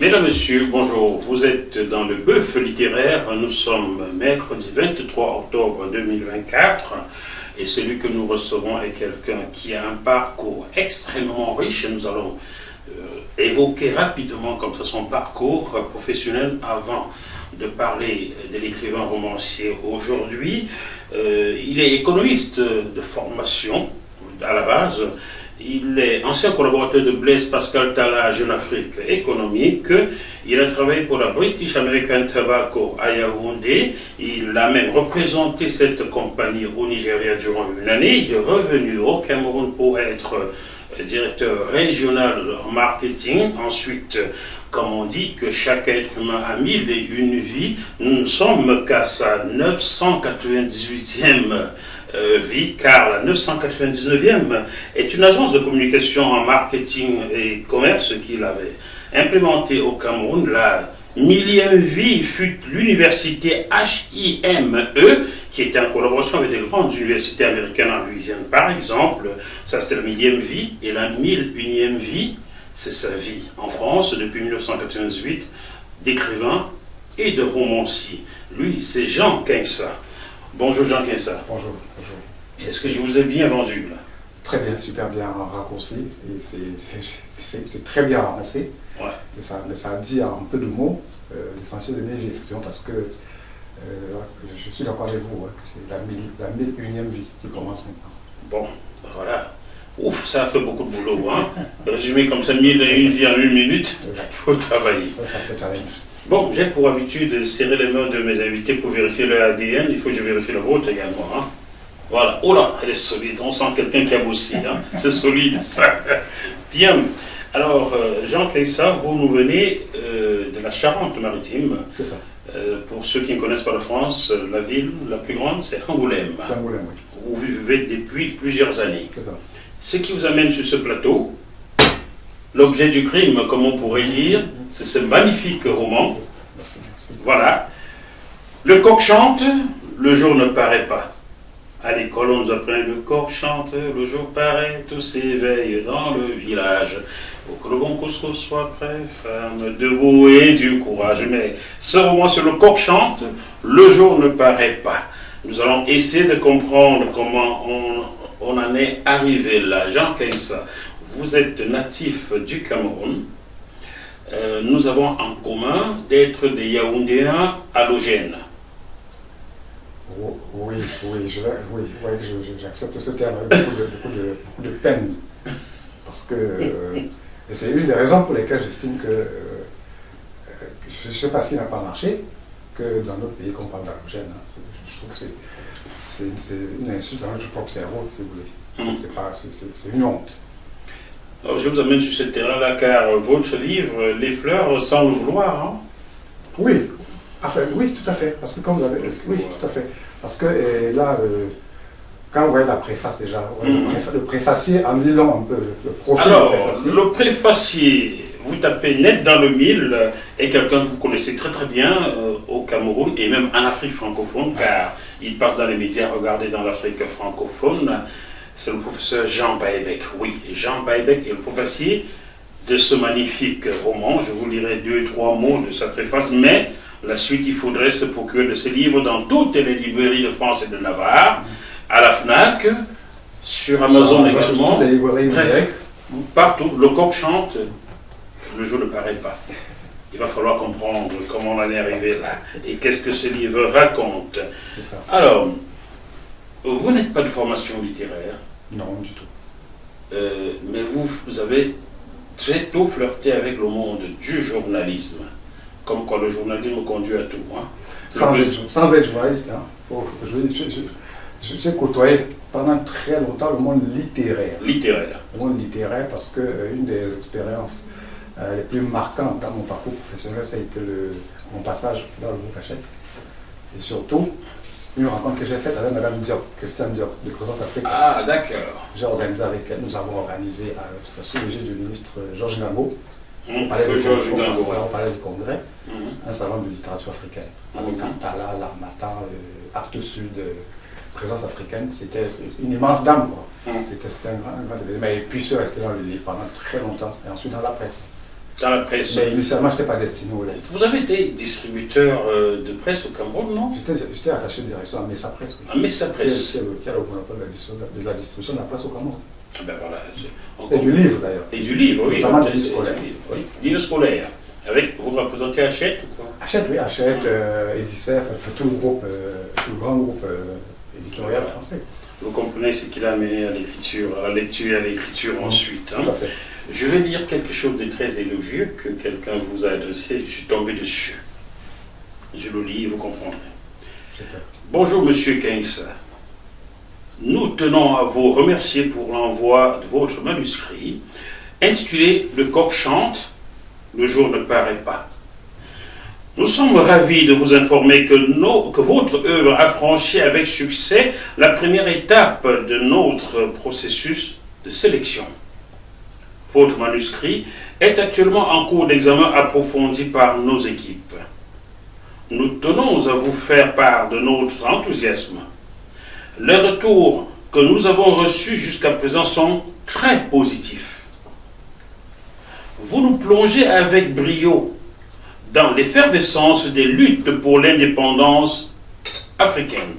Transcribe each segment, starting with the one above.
Mesdames, Messieurs, bonjour. Vous êtes dans le bœuf littéraire. Nous sommes mercredi 23 octobre 2024 et celui que nous recevons est quelqu'un qui a un parcours extrêmement riche. Nous allons évoquer rapidement comme ça son parcours professionnel avant de parler de l'écrivain romancier aujourd'hui. Il est économiste de formation à la base. Il est ancien collaborateur de Blaise Pascal Talla à Jeune Afrique économique. Il a travaillé pour la British American Tobacco à Yaoundé. Il a même représenté cette compagnie au Nigeria durant une année. Il est revenu au Cameroun pour être directeur régional en marketing. Ensuite, comme on dit que chaque être humain a 1001 vies, nous ne sommes qu'à sa 998e vie, car la 999e est une agence de communication en marketing et commerce qu'il avait implémentée au Cameroun. La 1000e vie fut l'université HIME, qui était en collaboration avec des grandes universités américaines en Louisiane. Par exemple, ça c'était la 1000e vie, et la 1001e vie, c'est sa vie en France depuis 1998, d'écrivain et de romancier. Lui, c'est Jean Kinsa. Bonjour Jean Kinsa. Bonjour, bonjour. Est-ce que je vous ai bien vendu là? Très bien, super bien raccourci, et c'est très bien avancé. Ouais. Mais ça dit en peu de mots l'essentiel de mes réflexions, parce que je suis d'accord avec vous, que c'est la 1001e vie qui commence maintenant. Bon, voilà. Ouf, ça a fait beaucoup de boulot, hein. Résumé comme ça, 1001 vie en une minute, il faut travailler. Ça fait challenge. Bon, j'ai pour habitude de serrer les mains de mes invités pour vérifier leur ADN. Il faut que je vérifie le vôtre également. Hein. Voilà. Oh là, elle est solide. On sent quelqu'un qui a bossé. Hein. C'est solide, ça. Bien. Alors, Jean Kinsa, vous nous venez de la Charente-Maritime. C'est ça. Pour ceux qui ne connaissent pas la France, la ville la plus grande, c'est Angoulême. C'est Angoulême, oui. Où vous vivez depuis plusieurs années. C'est ça. Ce qui vous amène sur ce plateau, l'objet du crime, comme on pourrait dire, c'est ce magnifique roman. Merci. Voilà. Le coq chante, le jour ne paraît pas. À l'école, on nous apprend le coq chante, le jour paraît, tout s'éveille dans le village. Pour que le bon couscous soit prêt, femme debout et du courage. Mais ce roman sur le coq chante, le jour ne paraît pas. Nous allons essayer de comprendre comment on en est arrivé là. Jean Kinsa, vous êtes natif du Cameroun. Nous avons en commun d'être des Yaoundéens halogènes. Oui, j'accepte ce terme avec beaucoup de peine. Parce que et c'est une des raisons pour lesquelles j'estime que je ne sais pas s'il n'a pas marché, que dans d'autres pays qu'on parle d'halogène. Hein. Je trouve que c'est une insulte à notre propre cerveau, si vous voulez. C'est une honte. Alors, je vous amène sur ce terrain-là, car votre livre, Les fleurs sans le vouloir, hein? Oui, enfin, oui, tout à fait. Parce que comme vous avez... Oui, tout à fait. Parce que là, quand vous voyez la préface déjà, le préfacier en dit long un peu, le profil alors, du préfacier. le préfacier, vous tapez net dans le mille, est quelqu'un que vous connaissez très très bien au Cameroun et même en Afrique francophone, car il passe dans les médias, regardez dans l'Afrique francophone. C'est le professeur Jean Baïbek. Oui, Jean Baïbek est le préfacier de ce magnifique roman. Je vous lirai 2 ou 3 mots de sa préface, mais la suite, il faudrait se procurer de ce livre dans toutes les librairies de France et de Navarre, à la FNAC, sur Amazon également. Bref, partout. Le coq chante, le jour ne paraît pas. Il va falloir comprendre comment on en est arrivé là et qu'est-ce que ce livre raconte. Alors, vous n'êtes pas de formation littéraire. Non, du tout. Mais vous avez très tôt flirté avec le monde du journalisme. Comme quoi le journalisme conduit à tout. Hein. Sans être journaliste, hein. J'ai côtoyé pendant très longtemps le monde littéraire. Le monde littéraire, parce que une des expériences les plus marquantes dans mon parcours professionnel, ça a été mon passage dans le groupe Hachette. Et surtout, une rencontre que j'ai faite avec Mme Diop, Christiane Diop, de Présence Africaine. Ah, d'accord. J'ai organisé avec elle, nous avons organisé, sous l'égide du ministre Georges Gambo, on parlait du congrès, un salon de littérature africaine. Avec Antala, Larmatan, Arte Sud, Présence Africaine, c'était une immense dame, quoi. C'était un grand événement. Et puis, je resté dans le livre pendant très longtemps, et ensuite dans la presse. Dans la presse. Mais initialement, je n'étais pas destiné aux lettres. Vous avez été distributeur de presse au Cameroun, non? J'étais attaché de direction à Messa Presse. À Messa Presse. Qui a le monopole de la distribution de la presse au Cameroun. Ben voilà, et du livre d'ailleurs. Et du livre, oui. Notamment du livre scolaire. Oui, livre scolaire. Avec, vous représentez Hachette ou quoi? Hachette, oui, Hachette, Edicef, tout le groupe, tout le grand groupe éditorial français. Vous comprenez ce qu'il a amené à l'écriture, à la lecture et à l'écriture ensuite. Tout à fait. Je vais lire quelque chose de très élogieux que quelqu'un vous a adressé, je suis tombé dessus. Je le lis et vous comprendrez. Bonjour Monsieur Kingsa. Nous tenons à vous remercier pour l'envoi de votre manuscrit intitulé Le coq chante, le jour ne paraît pas. Nous sommes ravis de vous informer que votre œuvre a franchi avec succès la première étape de notre processus de sélection. Votre manuscrit est actuellement en cours d'examen approfondi par nos équipes. Nous tenons à vous faire part de notre enthousiasme. Les retours que nous avons reçus jusqu'à présent sont très positifs. Vous nous plongez avec brio dans l'effervescence des luttes pour l'indépendance africaine.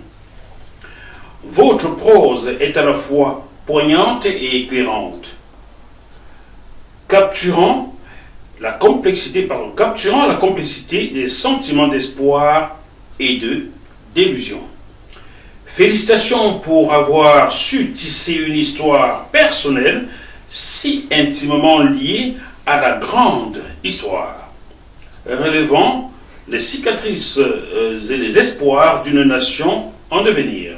Votre prose est à la fois poignante et éclairante, capturant la complexité des sentiments d'espoir et d'illusion. Félicitations pour avoir su tisser une histoire personnelle si intimement liée à la grande histoire, relevant les cicatrices et les espoirs d'une nation en devenir.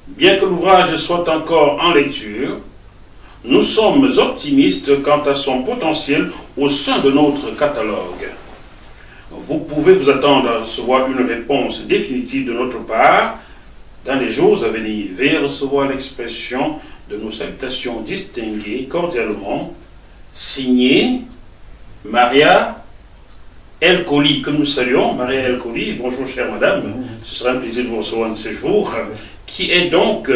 Bien que l'ouvrage soit encore en lecture, nous sommes optimistes quant à son potentiel au sein de notre catalogue. Vous pouvez vous attendre à recevoir une réponse définitive de notre part dans les jours à venir. Veuillez recevoir l'expression de nos salutations distinguées cordialement, signé Maria El Khouly, que nous saluons. Maria El Khouly, bonjour chère madame, ce sera un plaisir de vous recevoir de ces jours, qui est donc,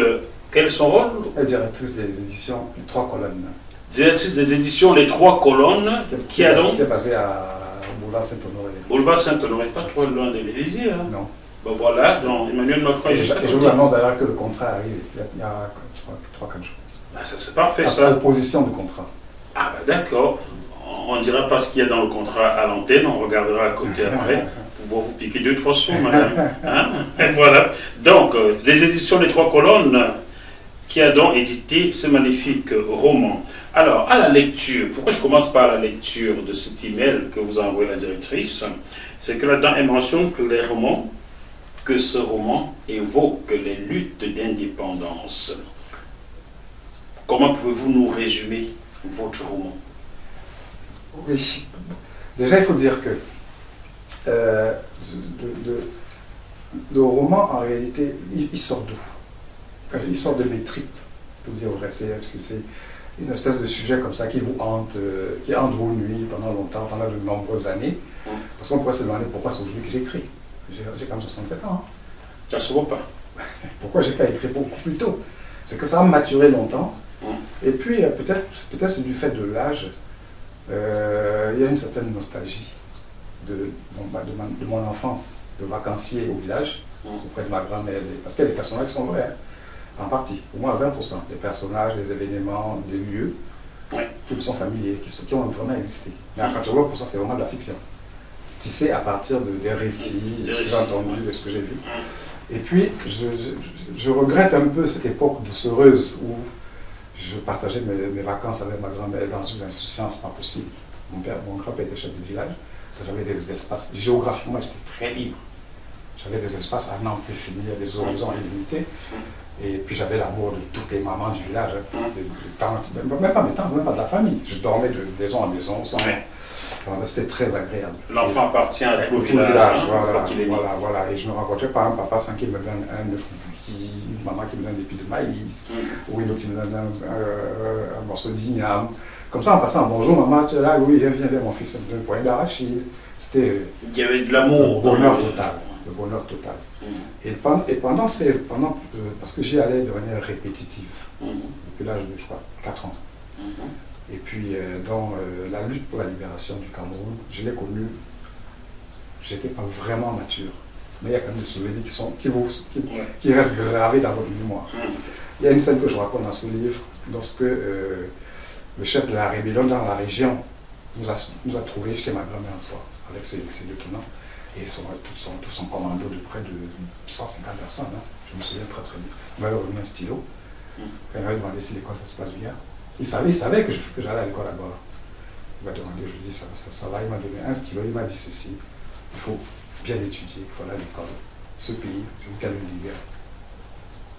quel est son rôle? La directrice des éditions Les Trois Colonnes. Directrice des éditions Les Trois Colonnes, qui est donc... Qui est basée à Boulevard Saint-Honoré. Boulevard Saint-Honoré, pas trop loin de l'Élysée. Hein? Non. Ben voilà, donc Emmanuel Macron est juste à côté. Je vous annonce d'ailleurs que le contrat arrive il y a 3-4 jours. Ben ça c'est parfait la ça. Proposition de contrat. Ah ben d'accord. On ne dira pas ce qu'il y a dans le contrat à l'antenne, on regardera à côté après, pour pouvoir vous piquer 2-3 sous, madame. Hein? Et voilà. Donc, les éditions Les Trois Colonnes, qui a donc édité ce magnifique roman. Alors, à la lecture, pourquoi je commence par la lecture de cet email que vous a envoyé la directrice? C'est que là-dedans, elle mentionne clairement que ce roman évoque les luttes d'indépendance. Comment pouvez-vous nous résumer votre roman? Oui. Déjà, il faut dire que le roman, en réalité, il sort d'où? Il sort de mes tripes, pour dire vrai. C'est une espèce de sujet comme ça qui vous hante, qui hante vos nuits pendant longtemps, pendant de nombreuses années. Parce qu'on pourrait se demander pourquoi c'est aujourd'hui que j'écris. J'ai quand même 67 ans. Ça ne se voit pas. Pourquoi j'ai pas écrit beaucoup plus tôt? C'est que ça a maturé longtemps. Et puis, peut-être c'est du fait de l'âge. Il y a une certaine nostalgie de mon enfance, de vacancier au village, auprès de ma grand-mère, parce qu'il y a des personnages qui sont vrais, hein, en partie, au moins 20%, des personnages, des événements, des lieux, qui me sont familiers, qui ont vraiment existé. Mais à 80%, c'est vraiment de la fiction, tissé à partir des récits, de ce que j'ai entendu, de ce que j'ai vu. Et puis, je regrette un peu cette époque doucereuse où je partageais mes vacances avec ma grand-mère dans une insouciance pas possible. Mon grand-père était chef de village. J'avais des espaces, géographiquement j'étais très libre. J'avais des espaces à n'en plus finir, des horizons illimités. Et puis j'avais l'amour de toutes les mamans du village, même pas mes tantes, même pas de la famille. Je dormais de maison en maison, c'était très agréable. L'enfant appartient à tout le village, voilà. Et je ne rencontrais pas un papa sans qu'il me donne un œuf bouilli, une maman qui me donne des pieds de maïs, ou une autre qui me donne un morceau d'igname. Comme ça, en passant, bonjour maman, tu es là, oui, viens, mon fils, me donne un poignet d'arachide. C'était... Il y avait de l'amour. Le bonheur total. Le bonheur total. Et pendant parce que j'y allais de manière répétitive, depuis l'âge de, je crois, 4 ans. Et puis, dans la lutte pour la libération du Cameroun, je l'ai connu, j'étais pas vraiment mature. Mais il y a quand même des souvenirs qui restent gravés dans votre mémoire. Il y a une scène que je raconte dans ce livre, lorsque le chef de la rébellion dans la région nous a trouvés chez ma grand-mère un soir, avec ses lieutenants, et tout son commando de près de 150 personnes. Hein. Je me souviens très très bien. Il m'avait remis un stylo. Quand il m'avait demandé si l'école ça se passe bien, il savait que j'allais à l'école là-bas. Il m'a demandé, je lui ai dit ça va, il m'a donné un stylo, il m'a dit ceci, il faut bien étudier, il faut aller à l'école. Ce pays, c'est vous qui allez le libérer.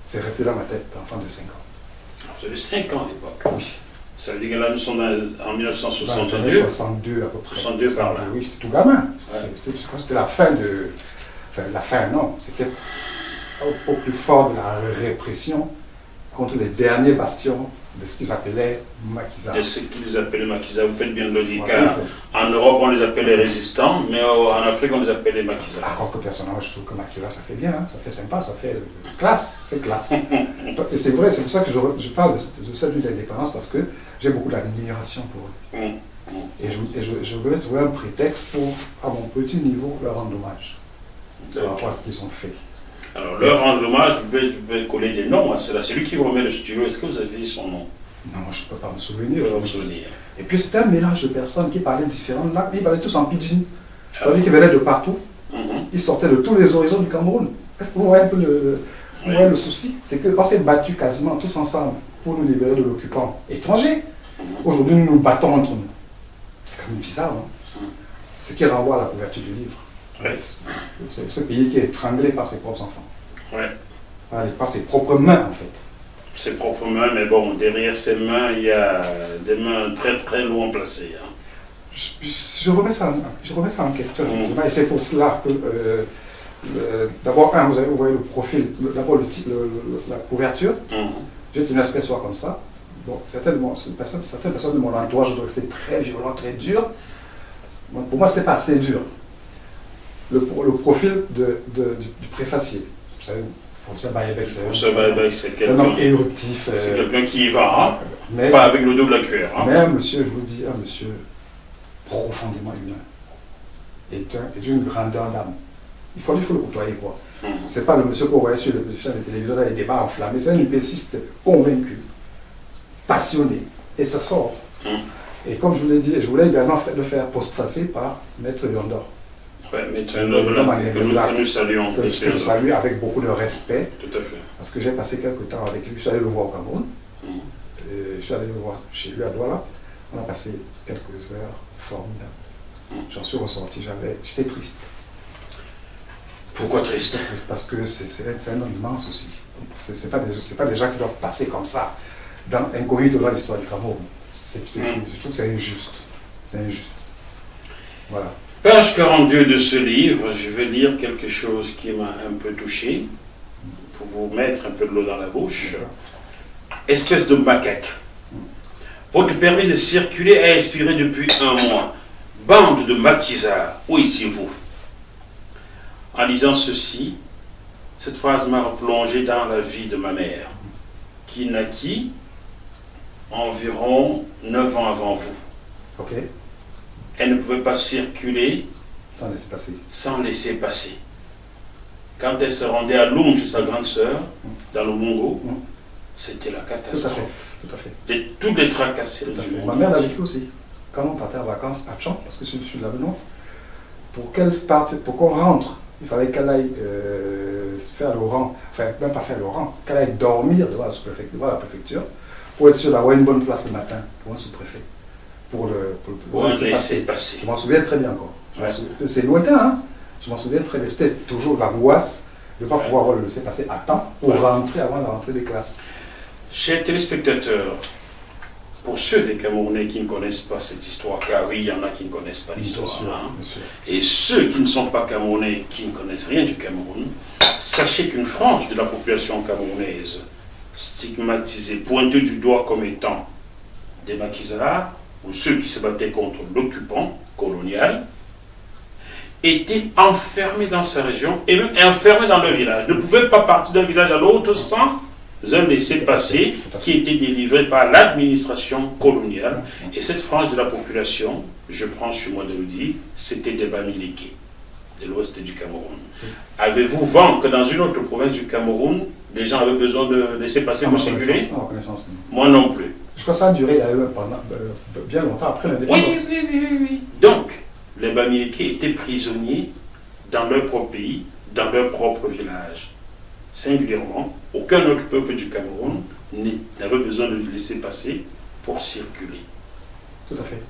C'est resté dans ma tête, enfant de 5 ans. Vous avez 5 ans à l'époque. Oui. Ça veut dire que là, nous sommes en 1962. 62 à peu près. 62 par là. Oui, j'étais tout gamin. C'était la fin de... Enfin, la fin, non. C'était au plus fort de la répression contre les derniers bastions de ce qu'ils appelaient maquisards. De ce qu'ils appelaient maquisards. Vous faites bien de le dire, Voilà, car en Europe, on les appelle les résistants, mais en Afrique, on les appelle les maquisards. Encore que personnellement, je trouve que maquisard, ça fait bien, hein, ça fait sympa, ça fait classe, Et c'est vrai, c'est pour ça que je parle de celui de l'indépendance, parce que j'ai beaucoup d'admiration pour eux. Et je voulais trouver un prétexte pour, à mon petit niveau, leur rendre hommage. Par rapport à ce qu'ils ont fait. Alors, leur rendre hommage, je vais coller des noms. Hein. C'est lui qui vous remet le studio. Est-ce que vous avez son nom? Non, je ne peux pas me souvenir. souvenir. Et puis c'était un mélange de personnes qui parlaient différentes langues. Ils parlaient tous en pidgin. C'est-à-dire qu'ils venaient de partout. Ils sortaient de tous les horizons du Cameroun. Est-ce que vous voyez un peu le souci? C'est qu'on s'est battus quasiment tous ensemble pour nous libérer de l'occupant étranger. Aujourd'hui, nous nous battons entre nous. C'est quand même bizarre, non? Ce qui renvoie à la couverture du livre. Ouais. C'est ce pays qui est étranglé par ses propres enfants. Ouais. Par ses propres mains, en fait. Ses propres mains, mais bon, derrière ses mains, il y a des mains très très loin placées. Hein. Je remets ça en question, effectivement, et c'est pour cela que, d'abord, vous voyez le profil, d'abord la couverture. J'ai tenu à ce qu'elle soit comme ça. Bon, certaines personnes de mon entourage trouvaient que c'était très violent, très dur. Bon, pour moi, ce n'était pas assez dur. Le profil du préfacier, vous savez, Professeur Bayebec, c'est un homme éruptif. C'est quelqu'un qui y va, hein, mais, pas avec le dos de la cuillère. Hein. Mais un monsieur, je vous dis, un monsieur profondément humain, est d'une grandeur d'âme. Il faut le côtoyer, quoi. C'est pas le monsieur qu'on voyait sur le chaîne de télévision, dans les débats enflammés, c'est un UPCiste convaincu, passionné, et ça sort. Et comme je vous l'ai dit, je voulais également le faire postfacer par Maître Yondor. Oui, Maître Yondor, que nous saluons. Que je salue avec beaucoup de respect. Tout à fait. Parce que j'ai passé quelques temps avec lui, je suis allé le voir au Cameroun. Je suis allé le voir chez lui à Douala. On a passé quelques heures formidables. J'en suis ressorti, j'étais triste. Pourquoi triste? Parce que c'est un homme immense aussi. C'est pas des gens qui doivent passer comme ça, incognito dans l'histoire du Cameroun. Je trouve que c'est injuste. C'est injuste. Voilà. Page 42 de ce livre, je vais lire quelque chose qui m'a un peu touché, pour vous mettre un peu de l'eau dans la bouche. Espèce de macaque. Votre permis de circuler a expiré depuis 1 mois. Bande de maquisards, où étiez-vous? En lisant ceci, cette phrase m'a replongé dans la vie de ma mère, qui naquit environ 9 ans avant vous. Ok. Elle ne pouvait pas circuler sans laisser passer. Quand elle se rendait à Loum chez sa grande sœur, dans le Mongo, c'était la catastrophe. Tout à fait. Toutes les tracasseries du monde. Ma mère l'a vécu aussi. Quand on partait en vacances à Tchon, parce que je suis de la Benoît, pour qu'on rentre, il fallait qu'elle aille faire le rang, enfin même pas faire le rang, qu'elle aille dormir devant la préfecture, pour être sûr d'avoir une bonne place le matin pour un sous-préfet. Pour laisser passer. Je m'en souviens très bien encore. Ouais. C'est lointain, hein. Je m'en souviens très bien. C'était toujours l'angoisse de ne pas pouvoir le laisser passer à temps pour rentrer avant la rentrée des classes. Chers téléspectateurs, pour ceux des Camerounais qui ne connaissent pas cette histoire, car oui, il y en a qui ne connaissent pas l'histoire, bien sûr. Et ceux qui ne sont pas Camerounais, qui ne connaissent rien du Cameroun, sachez qu'une frange de la population camerounaise, stigmatisée, pointée du doigt comme étant des maquisards, ou ceux qui se battaient contre l'occupant colonial, étaient enfermés dans sa région et même enfermés dans leur village. Ne pouvaient pas partir d'un village à l'autre sans un laissez-passer qui était délivré par l'administration coloniale. Et cette frange de la population, je prends sur moi de le dire, c'était des Bamileke, de l'ouest du Cameroun. Avez-vous vent que dans une autre province du Cameroun, les gens avaient besoin de laisser-passer pour circuler? Moi non plus. Je crois que ça a duré pendant bien longtemps après l'indépendance. Oui. Donc, les Bamileke étaient prisonniers dans leur propre pays, dans leur propre village. Singulièrement, aucun autre peuple du Cameroun n'avait besoin de laisser passer pour circuler. Tout à fait.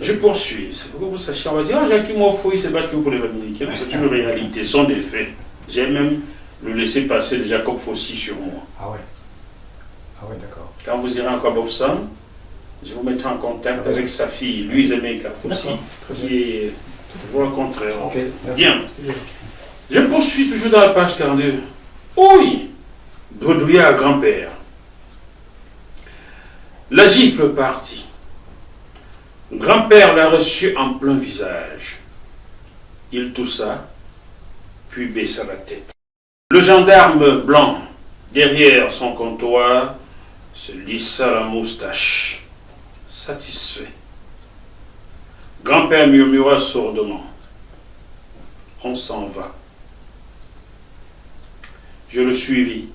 Je poursuis. C'est pour que vous sachiez, on va dire, Jacques Mofo, il s'est battu pour les Bamileke. C'est une réalité, ce sont des faits. J'ai même le laissé passer de Jacob Fossi sur moi. Ah ouais, d'accord. Quand vous irez en Kabofsan, je vous mettrai en contact avec sa fille, Louise Emeka Fossi, qui est, vous rencontrez. Bien. Je poursuis toujours dans la page 42. Oui, Dodouya grand-père. La gifle partit. Grand-père l'a reçu en plein visage. Il toussa, puis baissa la tête. Le gendarme blanc, derrière son comptoir, se lissa la moustache, satisfait. Grand-père murmura sourdement. On s'en va. Je le suivis,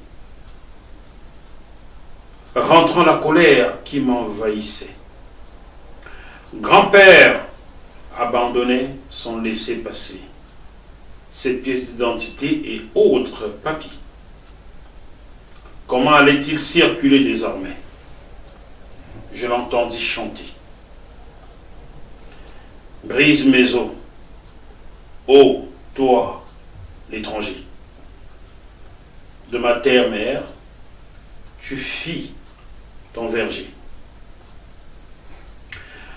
rentrant la colère qui m'envahissait. Grand-père abandonnait son laissez-passer, ses pièces d'identité et autres papiers. Comment allait-il circuler désormais? Je l'entendis chanter. Brise mes os, ô toi, l'étranger. De ma terre-mère, tu fis ton verger.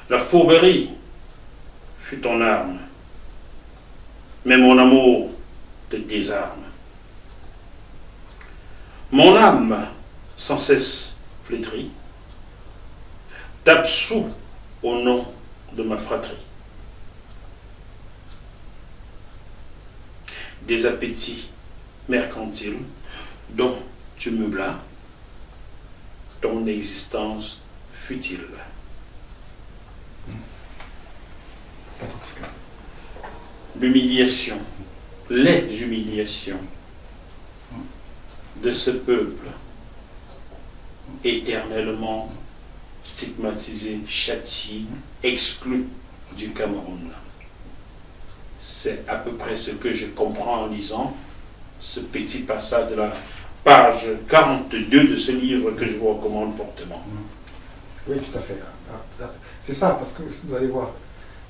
La fourberie fut ton arme, mais mon amour te désarme. Mon âme, sans cesse flétrie, t'absout au nom de ma fratrie. Des appétits mercantiles dont tu meublas ton existence futile. L'humiliation, les humiliations de ce peuple éternellement stigmatisé, châtié, exclu du Cameroun. C'est à peu près ce que je comprends en lisant ce petit passage de la page 42 de ce livre que je vous recommande fortement. Oui, tout à fait. C'est ça, parce que vous allez voir,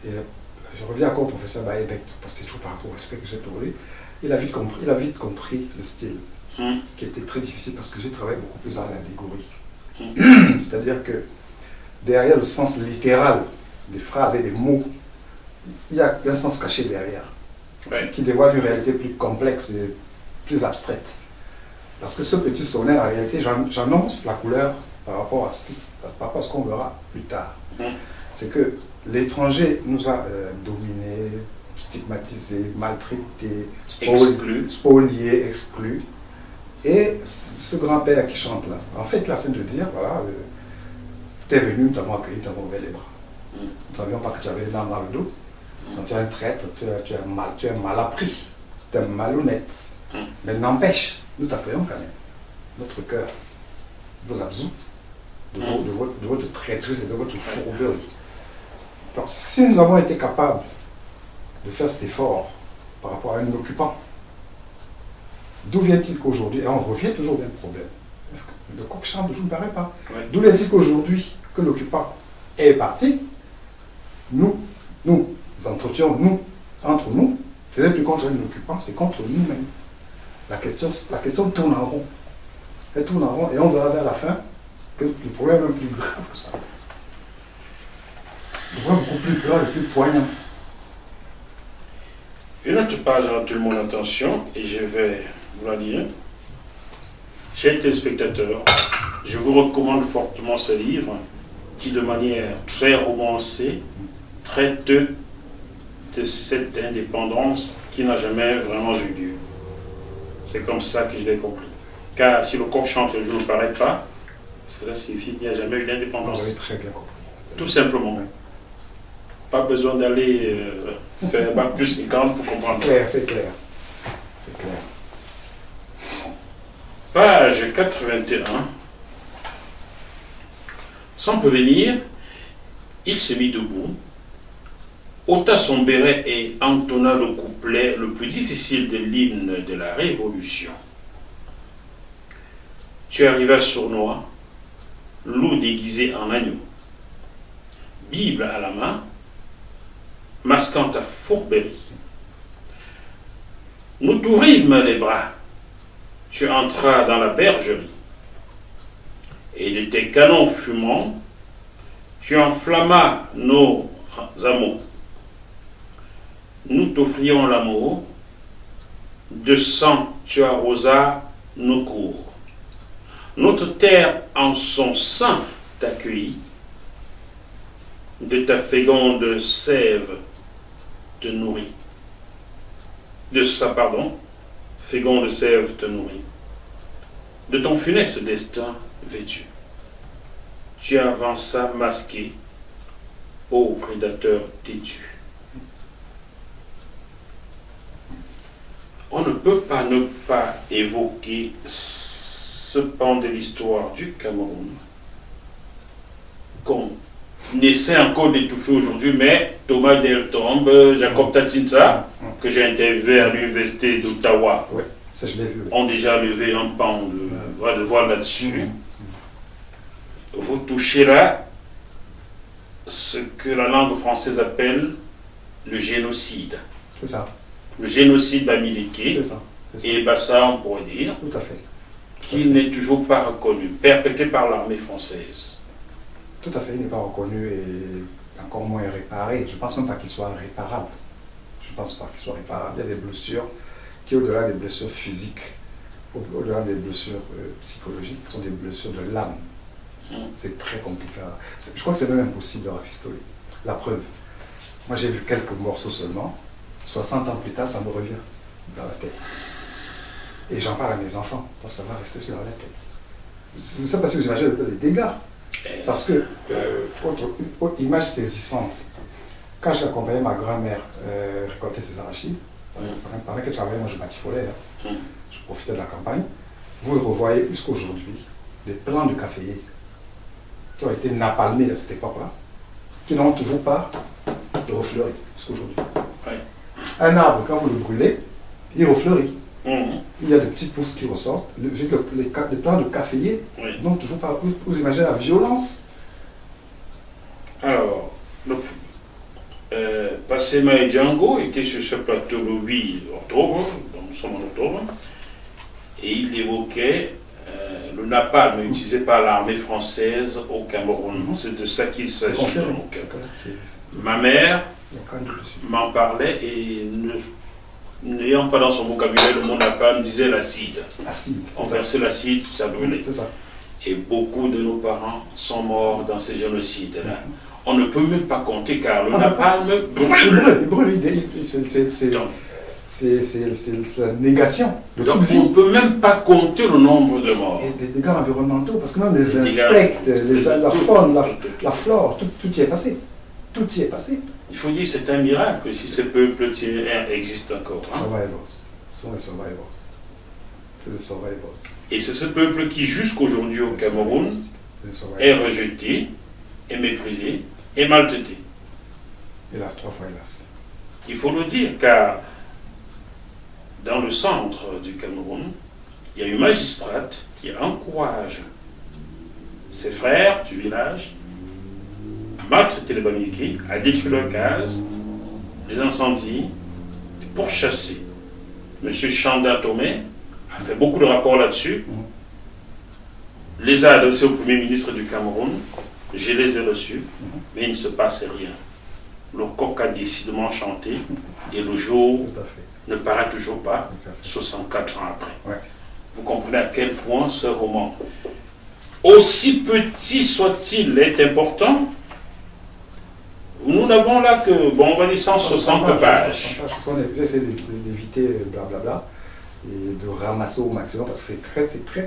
et je reviens encore au professeur Baïbek, parce que c'est toujours par rapport au respect que j'ai pour lui, il a vite compris le style, qui était très difficile, parce que j'ai travaillé beaucoup plus dans l'allégorie. C'est-à-dire que derrière le sens littéral des phrases et des mots, il y a un sens caché derrière, qui dévoile une réalité plus complexe et plus abstraite. Parce que ce petit sonnet, en réalité, j'annonce la couleur par rapport à ce qu'on verra plus tard. C'est que l'étranger nous a dominés, stigmatisés, maltraités, spoliés, exclus. Et ce grand-père qui chante là, en fait, il a train de dire, voilà, t'es venu, nous t'avons accueilli, t'avons ouvert les bras. Nous ne savions pas que tu avais les dents dans le dos. Donc tu es un traître, tu es mal appris, tu es malhonnête. Mais n'empêche, nous t'accueillons quand même. Notre cœur vous absout de votre traîtrise et de votre fourberie. Donc si nous avons été capables de faire cet effort par rapport à un occupant, d'où vient-il qu'aujourd'hui, et on revient toujours au même problème, parce que le coq chante, je ne me paraît pas, d'où vient-il qu'aujourd'hui que l'occupant est parti, nous entretenons, entre nous, ce n'est plus contre un occupant, c'est contre nous-mêmes. La question tourne en rond. Elle tourne en rond et on verra vers la fin que le problème est plus grave que ça. Le problème est beaucoup plus grave et plus poignant. Une autre page a retenu mon attention et je vais vous la lire. Chers téléspectateurs, je vous recommande fortement ce livre qui, de manière très romancée, traite de cette indépendance qui n'a jamais vraiment eu lieu. C'est comme ça que je l'ai compris. Car si le coq chante et le jour ne paraît pas, cela signifie qu'il n'y a jamais eu d'indépendance. Vous avez très bien compris. Tout simplement. Oui. Pas besoin d'aller faire bac plus 50 pour comprendre. C'est clair, c'est clair. C'est clair. Page 81. Sans prévenir, il se mit debout, ôta son béret et entonna le couplet le plus difficile de l'hymne de la Révolution. Tu arrivas sournois, loup déguisé en agneau, Bible à la main, masquant ta fourberie. Nous t'ouvrîmes les bras, tu entras dans la bergerie, et de tes canons fumants, tu enflammas nos amours. Nous t'offrions l'amour, de sang tu arrosas nos cours. Notre terre en son sein t'accueillit, de ta féconde sève te nourrit. De sa, féconde sève te nourrit. De ton funeste destin vêtu, tu avanças masqué, ô prédateur têtu. On ne peut pas ne pas évoquer ce pan de l'histoire du Cameroun qu'on essaie encore d'étouffer aujourd'hui, mais Thomas Deltombe, Jacob Tatinsa, que j'ai interviewé à l'université d'Ottawa, Oui, ça je l'ai vu. ont déjà levé un pan de voile là-dessus. Vous touchez là ce que la langue française appelle le génocide. C'est ça. Le génocide bamileke C'est ça. et Bassa, on pourrait dire, Tout à fait. qui n'est toujours pas reconnu, perpétré par l'armée française. Tout à fait, il n'est pas reconnu et encore moins réparé. Je ne pense même pas qu'il soit réparable. Je ne pense pas qu'il soit réparable. Il y a des blessures qui, au-delà des blessures physiques, au-delà des blessures psychologiques, sont des blessures de l'âme. C'est très compliqué. Je crois que c'est même impossible à rafistoler. La preuve. Moi, j'ai vu quelques morceaux seulement. 60 ans plus tard, ça me revient dans la tête. Et j'en parle à mes enfants. Donc ça va rester sur la tête. Je ne sais pas si vous imaginez les dégâts. Parce que, autre image saisissante, quand j'accompagnais ma grand-mère récolter ses arachides, pendant qu'elle travaillait, moi je batifolais, je profitais de la campagne, vous le revoyez jusqu'aujourd'hui, des plants de caféiers qui ont été napalmés à cette époque-là, qui n'ont toujours pas refleuri jusqu'aujourd'hui. Un arbre, quand vous le brûlez, il refleurit. Il y a des petites pousses qui ressortent. Les plants de caféier n'ont toujours pas. Vous imaginez la violence? Alors, Passema et Django étaient sur ce plateau le 8 octobre, donc nous sommes en octobre, et il évoquait le napalm utilisé par l'armée française au Cameroun. C'est de ça qu'il s'agit. Ma mère m'en parlait et n'ayant pas dans son vocabulaire le mot napalm, disait l'acide. On versait l'acide, ça brûlait. Et beaucoup de nos parents sont morts dans ces génocides-là. On ne peut même pas compter car le napalm brûle. C'est la négation de donc toute vie. on ne peut même pas compter le nombre de morts. Et des dégâts environnementaux, parce que même les insectes, la faune, la flore, tout y est passé. Tout y est passé. Il faut dire que c'est un miracle si ce peuple existe encore. Survivors. Ce sont les survivors. C'est les survivors. Et c'est ce peuple qui, jusqu'aujourd'hui au Cameroun, est rejeté, est méprisé, est maltraité. Hélas, 3 fois hélas. Il faut le dire, car dans le centre du Cameroun, il y a une magistrate qui encourage ses frères du village à maltraiter les Bamileke, à détruire leurs cases, les incendies, les pourchasser. M. Chanda Tomé a fait beaucoup de rapports là-dessus, les a adressés au Premier ministre du Cameroun, je les ai reçus, mais il ne se passe rien. Le coq a décidément chanté et le jour ne paraît toujours pas, 64 ans après. Vous comprenez à quel point ce roman, aussi petit soit-il, est important. Nous n'avons là que, bon, on va dire 160 pages. Parce qu'on essaie d'éviter blablabla. et de ramasser au maximum parce que c'est tout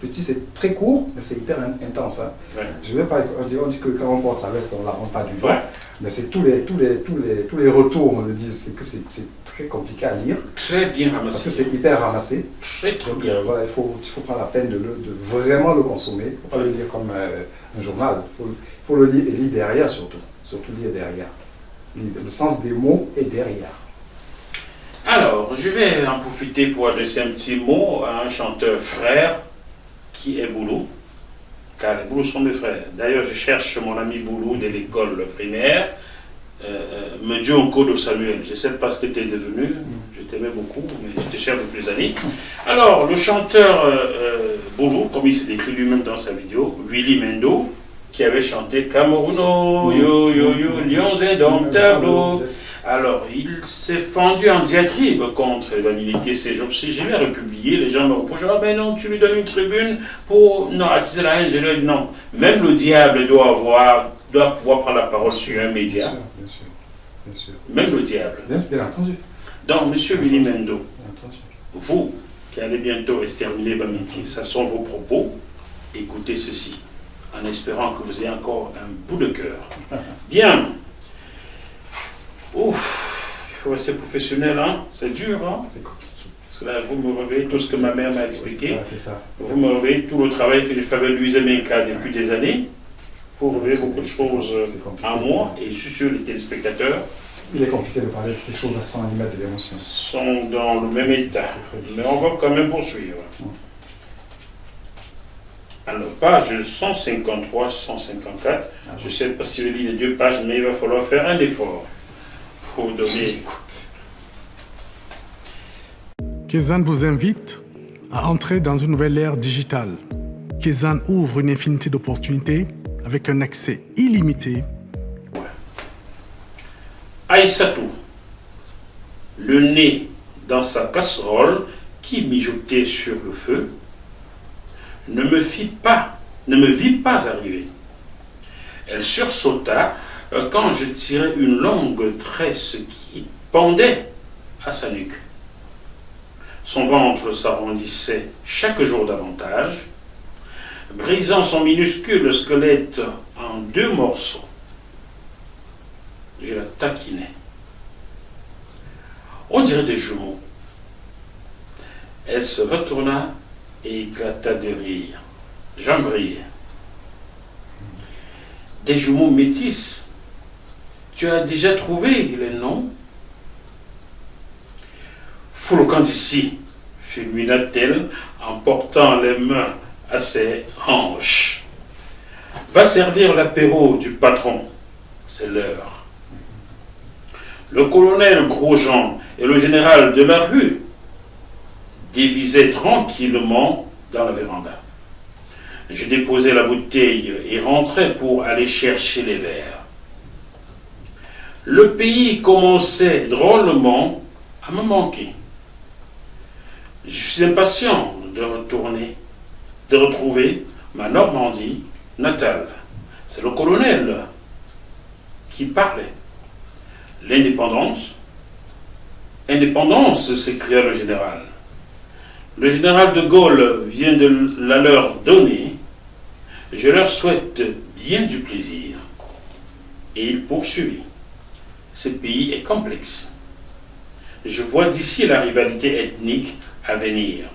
petit, c'est très court, mais c'est hyper intense. Hein. Ouais. Je vais pas, on dit que quand on porte sa veste, on ne la rend pas du doigt, mais c'est tous les retours, on le dit, c'est que c'est très compliqué à lire. Très bien ramassé. Parce que c'est hyper ramassé. Très Donc, bien. Voilà, il faut prendre la peine de vraiment le consommer. Il ne faut pas le lire comme un journal. Il faut le lire derrière surtout. Surtout lire derrière. Le sens des mots est derrière. Alors, je vais en profiter pour adresser un petit mot à un chanteur frère qui est Boulou, car les Boulous sont mes frères. D'ailleurs, je cherche mon ami Boulou de l'école primaire, Medjo Kodo Samuel. Je ne sais pas ce que tu es devenu, je t'aimais beaucoup, mais je te cherche depuis des années. Alors, le chanteur Boulou, comme il s'est décrit lui-même dans sa vidéo, Willy Mendo, qui avait chanté Camerouno, yo yo yo, lions indomptables. Alors, il s'est fendu en diatribe contre l'humilité ces jours-ci. Je l'ai republié, les gens me reprochent, ah ben non, tu lui donnes une tribune pour non, attiser la haine. Je lui ai dit non. Même le diable doit pouvoir prendre la parole sur un média. Bien sûr. Même le diable. Bien entendu. Donc, monsieur Willy Mendo, vous, qui allez bientôt exterminer Bamiki, ça sont vos propos, écoutez ceci, en espérant que vous ayez encore un bout de cœur. Bien. Ouf, il faut rester professionnel, hein? C'est dur, hein? C'est compliqué. Parce que là, vous me réveillez tout ce que ma mère m'a expliqué. C'est ça. Vous me réveillez tout le travail que j'ai fait avec Louise Menka depuis des années. Vous réveillez beaucoup de choses en moi et je suis sûr les téléspectateurs. Il est compliqué de parler de ces choses à 100 mm de l'émotion. Sont dans le même état. Mais on va quand même poursuivre. Alors, page 153, 154. Je ne sais pas si je lis les deux pages, mais il va falloir faire un effort pour donner. Kezan vous invite à entrer dans une nouvelle ère digitale. Kezan ouvre une infinité d'opportunités avec un accès illimité. Aïssatou, le nez dans sa casserole qui mijotait sur le feu, ne me vit pas arriver. Elle sursauta quand je tirais une longue tresse qui pendait à sa nuque. Son ventre s'arrondissait chaque jour davantage, brisant son minuscule squelette en 2 morceaux. Je la taquinais. On dirait des jumeaux. Elle se retourna et éclata de rire. J'en brille. Des jumeaux métis. Tu as déjà trouvé les noms? Fous le camp d'ici, fulmina-t-elle en portant les mains à ses hanches. Va servir l'apéro du patron. C'est l'heure. Le colonel Grosjean et le général de la rue dévisaient tranquillement dans la véranda. Je déposais la bouteille et rentrais pour aller chercher les verres. Le pays commençait drôlement à me manquer. Je suis impatient de retrouver ma Normandie natale. C'est le colonel qui parlait. L'indépendance? Indépendance, s'écria le général. Le général de Gaulle vient de la leur donner. Je leur souhaite bien du plaisir. Et il poursuivit. Ce pays est complexe. Je vois d'ici la rivalité ethnique à venir.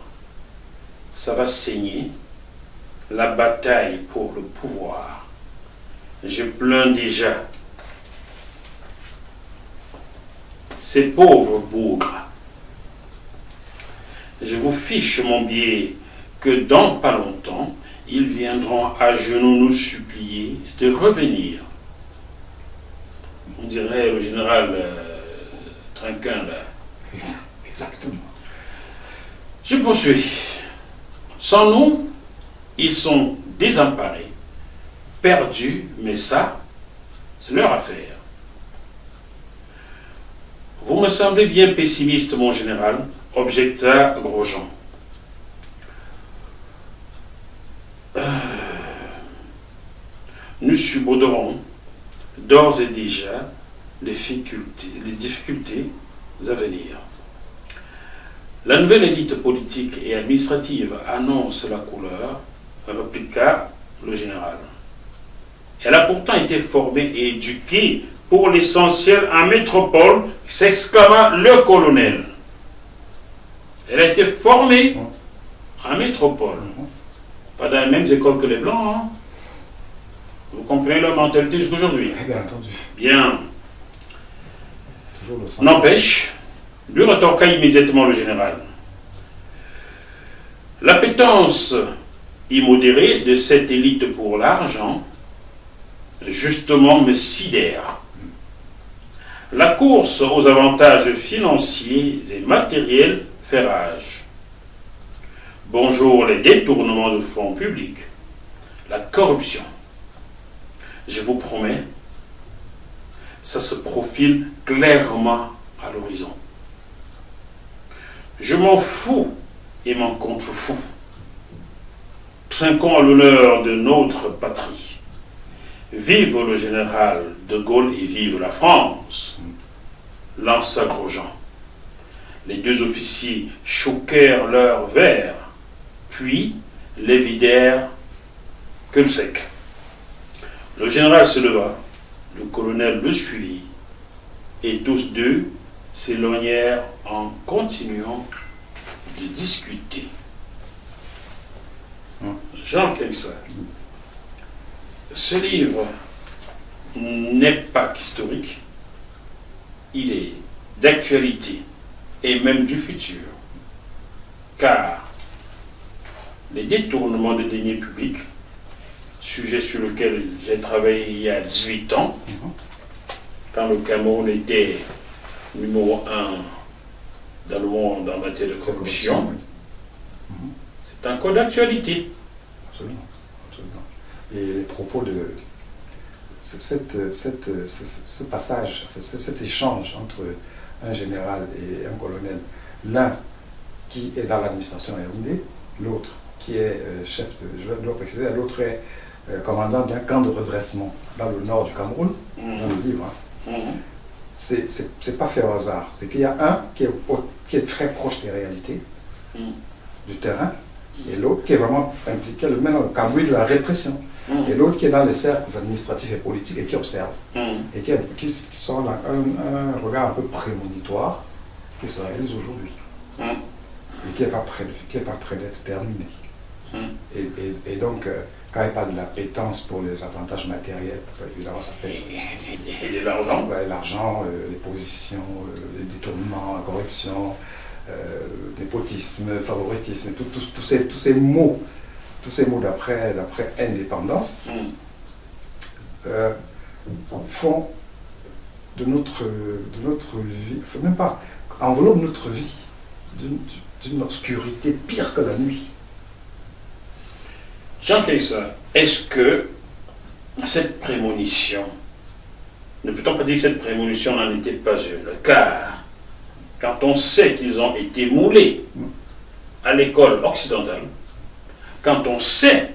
Ça va saigner. La bataille pour le pouvoir. Je plains déjà ces pauvres bougres. Je vous fiche mon billet que dans pas longtemps, ils viendront à genoux nous supplier de revenir. On dirait le général Trinquin là. Exactement. Je poursuis. Sans nous, ils sont désemparés, perdus, mais ça, c'est leur affaire. Vous me semblez bien pessimiste, mon général, objecta Grosjean. Nous subodourons d'ores et déjà les difficultés à venir. La nouvelle élite politique et administrative annonce la couleur, répliqua le général. Elle a pourtant été formée et éduquée pour l'essentiel en métropole, s'exclama le colonel. Elle a été formée en métropole. Pas dans les mêmes écoles que les Blancs. Hein. Vous comprenez leur mentalité jusqu'aujourd'hui. Bien entendu. Bien. N'empêche, lui retorqua immédiatement le général. L'appétence immodérée de cette élite pour l'argent, justement, me sidère. La course aux avantages financiers et matériels fait rage. Bonjour les détournements de fonds publics, la corruption. Je vous promets, ça se profile clairement à l'horizon. Je m'en fous et m'en contrefous. Trinquons à l'honneur de notre patrie. Vive le général de Gaulle et vive la France, lança Grosjean. Les deux officiers choquèrent leurs verres, puis les vidèrent que le sec. Le général se leva, le colonel le suivit, et tous deux s'éloignèrent en continuant de discuter. Jean Kensal, ce livre n'est pas historique, il est d'actualité et même du futur, car les détournements de deniers publics, sujet sur lequel j'ai travaillé il y a 18 ans, quand le Cameroun était numéro 1 dans le monde en matière de corruption, c'est encore d'actualité. Absolument, absolument. Et les propos de ce passage, cet échange entre un général et un colonel, l'un qui est dans l'administration à Yaoundé, l'autre qui est chef de, je dois préciser, l'autre est commandant d'un camp de redressement dans le nord du Cameroun, dans le livre. Hein. C'est pas fait au hasard. C'est qu'il y a un qui est très proche des réalités du terrain, et l'autre qui est vraiment impliqué dans le cambouis de la répression, et l'autre qui est dans les cercles administratifs et politiques et qui observe, et qui sont dans un regard un peu prémonitoire qui se réalise aujourd'hui, et qui n'est pas prêt d'être terminé. Et donc, quand il parle de l'appétence pour les avantages matériels, évidemment ça fait... Et l'argent, l'argent, les positions, les détournements, la corruption, népotisme, favoritisme, tous ces mots d'après indépendance font de notre vie, faut même pas, enveloppe notre vie d'une obscurité pire que la nuit. Jean Kaysa, est-ce que cette prémonition, ne peut-on pas dire que cette prémonition n'en était pas une, car quand on sait qu'ils ont été moulés à l'école occidentale, quand on sait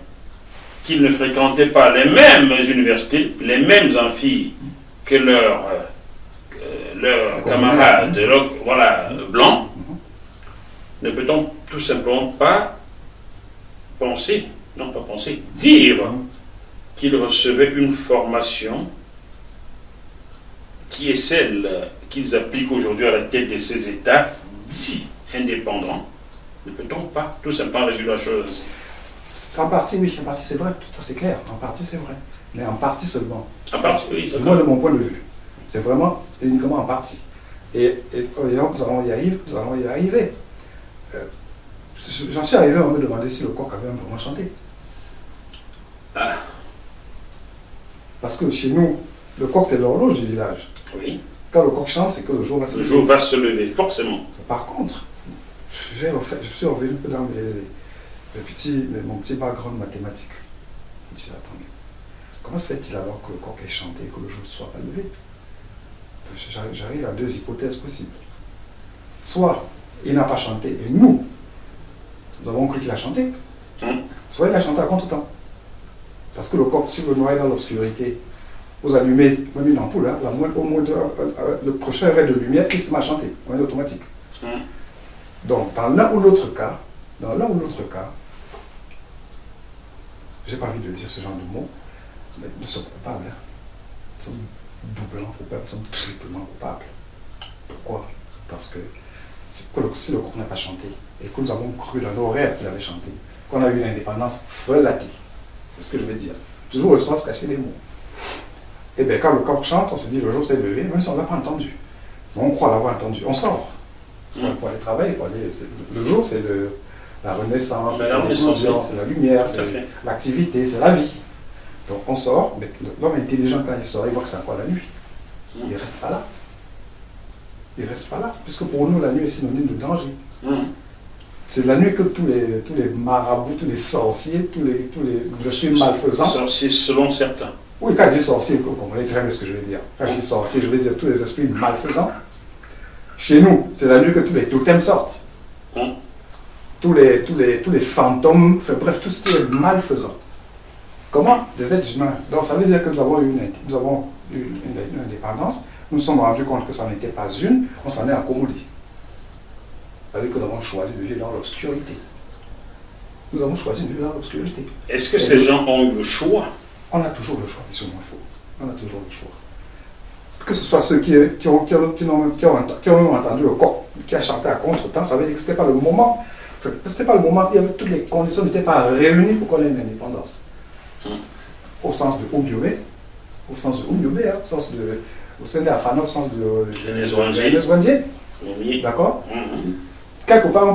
qu'ils ne fréquentaient pas les mêmes universités, les mêmes amphis que leurs camarades blancs, ne peut-on tout simplement pas penser, non pas penser, dire qu'ils recevaient une formation qui est celle qu'ils appliquent aujourd'hui à la tête de ces États dits indépendants? Ne peut-on pas tout simplement résoudre la chose? En partie, oui, en partie c'est vrai, tout ça c'est clair, en partie c'est vrai, mais en partie seulement. En partie, oui. Du moins de mon point de vue. C'est vraiment uniquement en partie. Et nous allons y arriver. J'en suis arrivé à me demander si le coq avait vraiment chanté. Parce que chez nous, le coq c'est l'horloge du village. Oui. Quand le coq chante, c'est que le jour va se lever. Le jour va se lever, forcément. Par contre, je suis revenu un peu dans mon petit background mathématique. Je me dis, attendez, comment se fait-il alors que le coq ait chanté et que le jour ne soit pas levé? J'arrive à deux hypothèses possibles. Soit il n'a pas chanté et nous avons cru qu'il a chanté, soit il a chanté à contre-temps. Parce que le coq, si vous le noyez dans l'obscurité, vous allumez même une ampoule, au moins le prochain ray de lumière, il se met à chanter, en automatique. Donc, dans l'un ou l'autre cas, j'ai pas envie de dire ce genre de mots, mais nous sommes coupables. Hein. Nous sommes doublement coupables, nous sommes triplement coupables. Pourquoi? Parce que si le groupe n'a pas chanté, et que nous avons cru dans nos rêves qu'il avait chanté, qu'on a eu l'indépendance frelatée, c'est ce que je veux dire. Toujours le sens caché des mots. Et bien, quand le coq chante, on se dit le jour s'est levé, même si on ne l'a pas entendu. Mais on croit l'avoir entendu. On sort. Pour aller travailler. Le jour, c'est la renaissance, c'est l'éclosion, c'est la lumière, c'est l'activité, c'est la vie. Donc on sort, mais l'homme intelligent, quand il sort, il voit que c'est encore la nuit. Il ne reste pas là. Il ne reste pas là. Puisque pour nous, la nuit est synonyme de danger. C'est la nuit que tous les marabouts, tous les sorciers, tous les esprits malfaisants. Sorciers selon certains. Oui, quand je dis sorcier, vous comprenez très bien ce que je veux dire. Quand je dis sorcier, je veux dire tous les esprits malfaisants. Chez nous, c'est la nuit que tous les totems sortent. Tous les fantômes, enfin, bref, tout ce qui est malfaisant. Comment? Des êtres humains. Donc ça veut dire que nous avons eu une indépendance. Nous nous sommes rendus compte que ça n'était pas une, on s'en est accommodé. Ça veut dire que nous avons choisi de vivre dans l'obscurité. Nous avons choisi de vivre dans l'obscurité. Est-ce que ces gens ont eu le choix? On a toujours le choix, monsieur Moifo. On a toujours le choix. Que ce soit ceux qui ont même entendu le coq, qui a chanté à contre-temps, ça veut dire que ce n'était pas le moment. C'était pas le moment, il y avait toutes les conditions n'étaient pas réunies pour qu'on ait une indépendance. Au sens de Oumiobé, au sens de au sein de Afana, au sens de Neswandier. D'accord? Quelque part, on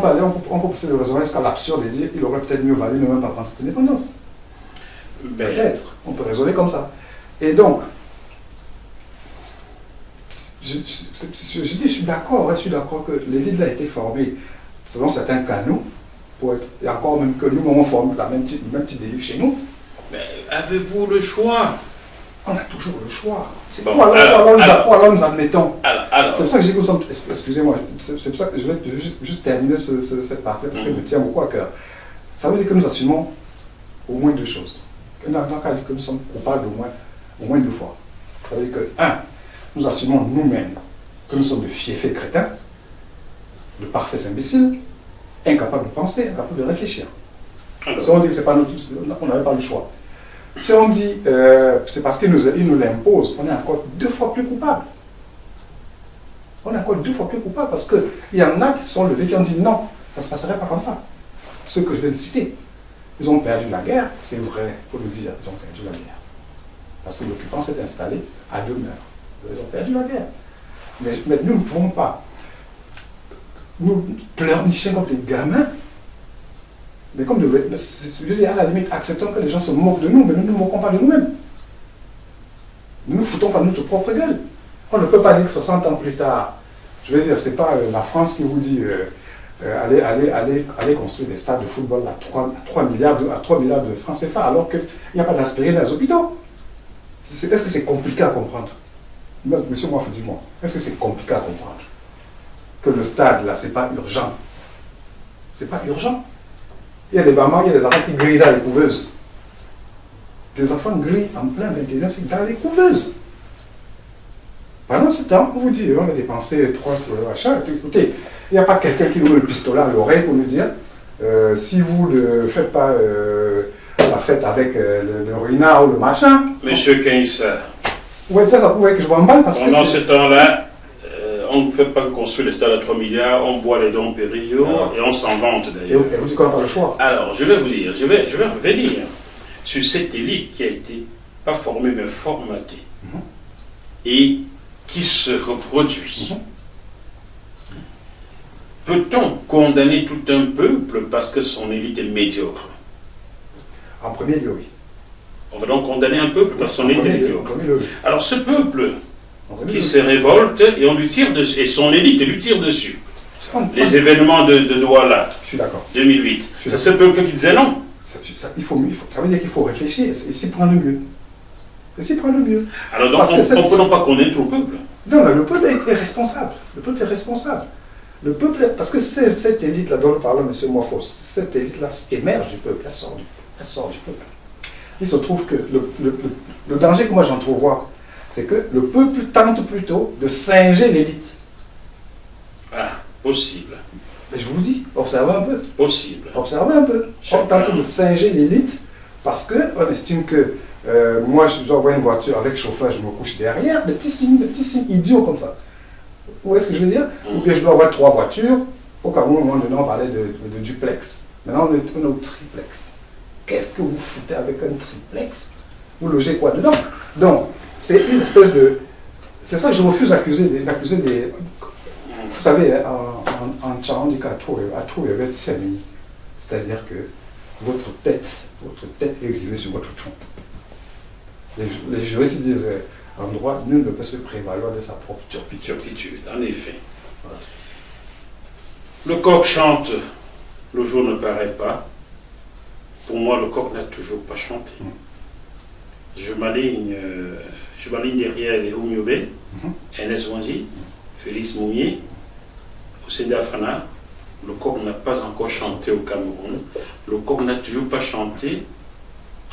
peut pousser le raisonnement jusqu'à l'absurde et dire qu'il aurait peut-être mieux valu ne même pas prendre cette indépendance. Peut-être, on peut raisonner comme ça. Et donc, je suis d'accord que l'élite a été formée, selon certains canaux, et encore même que nous, on forme le même type d'élite chez nous. Mais avez-vous le choix? On a toujours le choix. C'est bon, alors nous admettons. C'est pour ça que j'ai dit que nous sommes. Excusez-moi, c'est pour ça que je vais juste terminer cette partie parce qu'elle me tient beaucoup à cœur. Ça veut dire que nous assumons au moins deux choses. Dans le cas que nous sommes coupables au moins deux fois. Ça veut dire que, nous assumons nous-mêmes que nous sommes de fiefés crétins, de parfaits imbéciles, incapables de penser, incapables de réfléchir. Si on dit que c'est pas nous, on n'avait pas le choix. Si on dit c'est parce qu'il nous l'impose, on est encore deux fois plus coupable. On est encore deux fois plus coupable parce qu'il y en a qui se sont levés qui ont dit non, ça ne se passerait pas comme ça. Ceux que je viens de citer, ils ont perdu la guerre, c'est vrai, il faut le dire, ils ont perdu la guerre. Parce que l'occupant s'est installé à demeure. Ils ont perdu la guerre. Mais nous ne pouvons pas nous pleurnicher comme des gamins. Mais comme je veux dire, à la limite, acceptons que les gens se moquent de nous, mais nous ne nous moquons pas de nous-mêmes. Nous ne nous foutons pas de notre propre gueule. On ne peut pas dire que 60 ans plus tard, je veux dire, ce n'est pas la France qui vous dit allez construire des stades de football à 3 milliards de francs CFA, alors qu'il n'y a pas d'aspirine dans les hôpitaux. Est-ce que c'est compliqué à comprendre? Monsieur Moifo, dis-moi, est-ce que c'est compliqué à comprendre que le stade, là, ce n'est pas urgent? C'est pas urgent. Il y a des mamans, il y a des enfants qui grillent dans les couveuses. Des enfants grillent en plein 21e siècle dans les couveuses. Pendant ce temps, on vous dit, on a dépensé 3 achats. Écoutez, il n'y a pas quelqu'un qui nous met le pistolet à l'oreille pour nous dire si vous ne faites pas la fête avec le ruinard ou le machin. Monsieur Keïssa. Oui, ça pouvait que je m'emballe parce que. Pendant ce temps-là, on ne fait pas construire les stades à 3 milliards, on boit les dons Périllot et on s'en vante d'ailleurs. Et vous dites qu'on n'a pas le choix. Alors, je vais vous dire, je vais revenir sur cette élite qui a été, pas formée, mais formatée, et qui se reproduit. Peut-on condamner tout un peuple parce que son élite est médiocre? En premier lieu, oui. On va donc condamner un peuple parce que son élite est médiocre. Alors, ce peuple qui se révolte et on lui tire dessus, et son élite lui tire dessus. Les événements de Douala, 2008, c'est ce peuple qui disait non. Ça veut dire qu'il faut réfléchir et s'y prendre le mieux. Alors donc, on ne peut pas condamner tout le peuple. Non, mais le peuple est responsable. Le peuple est responsable. Le peuple, parce que cette élite-là dont nous parlons, M. Moifo, cette élite-là émerge du peuple, elle sort du peuple. Il se trouve que le danger que moi j'entrevois, c'est que le peuple tente plutôt de singer l'élite. Ah, possible. Mais je vous dis, observez un peu. Possible. Observez un peu. On est en train de singer l'élite parce qu'on estime que moi, je dois avoir une voiture avec chauffeur, je me couche derrière, des petits signes idiots comme ça. Où est-ce que je veux dire? Ou bien je dois avoir 3 voitures. Au Cameroun, à un moment donné, on parlait de duplex. Maintenant, on est au triplex. Qu'est-ce que vous foutez avec un triplex? Vous logez quoi dedans? Donc, c'est une espèce de... C'est pour ça que je refuse d'accuser des... Vous savez, en Tchad, on dit qu'à tout, il y avait Tsiami. C'est-à-dire que votre tête est gravée sur votre tronc. Les juristes disent, en droit, nul ne peut se prévaloir de sa propre turpitude. En effet. Voilà. Le coq chante, le jour ne paraît pas. Pour moi, le coq n'a toujours pas chanté. Je m'aligne derrière les Oumiobe, Ernest Wanzi, Félix Mounier, Ousseida Fana. Le coq n'a pas encore chanté au Cameroun. Le coq n'a toujours pas chanté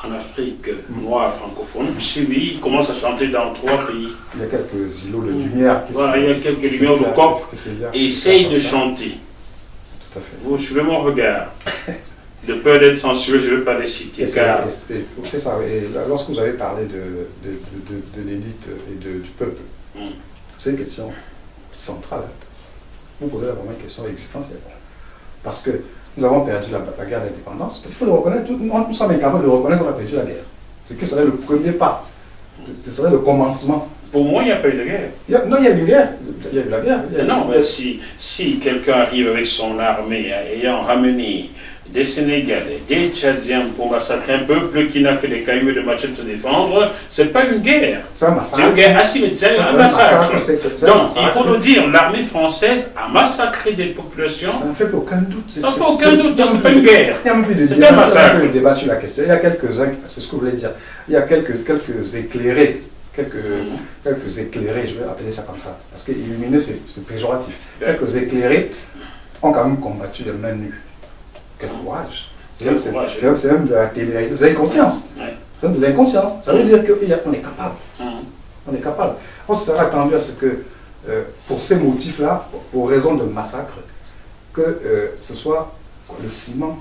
en Afrique noire francophone. Celui, il commence à chanter dans 3 pays. Il y a quelques îlots de lumière. Voilà, il y a quelques lumières. Le coq essaye de chanter. Tout à fait. Vous suivez mon regard. De peur d'être censuré, je ne veux pas les citer. C'est ça. Et lorsque vous avez parlé de l'élite et du peuple, c'est une question centrale. Vous posez vraiment une question existentielle. Parce que nous avons perdu la guerre d'indépendance. Parce qu'il faut le reconnaître, nous sommes incapables de reconnaître qu'on a perdu la guerre. Ce qui serait le premier pas. Ce serait le commencement. Pour moi, il n'y a pas eu de guerre. Non, il y a eu une guerre. Il y a eu la guerre. Non, mais si quelqu'un arrive avec son armée ayant ramené des Sénégalais, des Tchadiens pour massacrer un peuple qui n'a que des cailloux et des machettes pour se défendre, ce n'est pas une guerre. C'est un massacre. C'est une guerre asymétrique, c'est un massacre. Donc, il faut nous dire, l'armée française a massacré des populations. Ça ne fait aucun doute. Ça ne fait aucun doute, donc ce n'est pas une guerre. C'est un massacre. Il y a un débat sur la question. Il y a quelques-uns, c'est ce que vous voulez dire, il y a quelques éclairés. Quelques éclairés, je vais appeler ça comme ça, parce qu'illuminer c'est péjoratif. Quelques éclairés ont quand même combattu les mains nues. Quel courage! C'est même de la télé, de l'inconscience. C'est de l'inconscience. Ça veut dire qu'on est capable. On est capable. On serait attendu à ce que, pour ces motifs-là, pour raison de massacre, que ce soit le ciment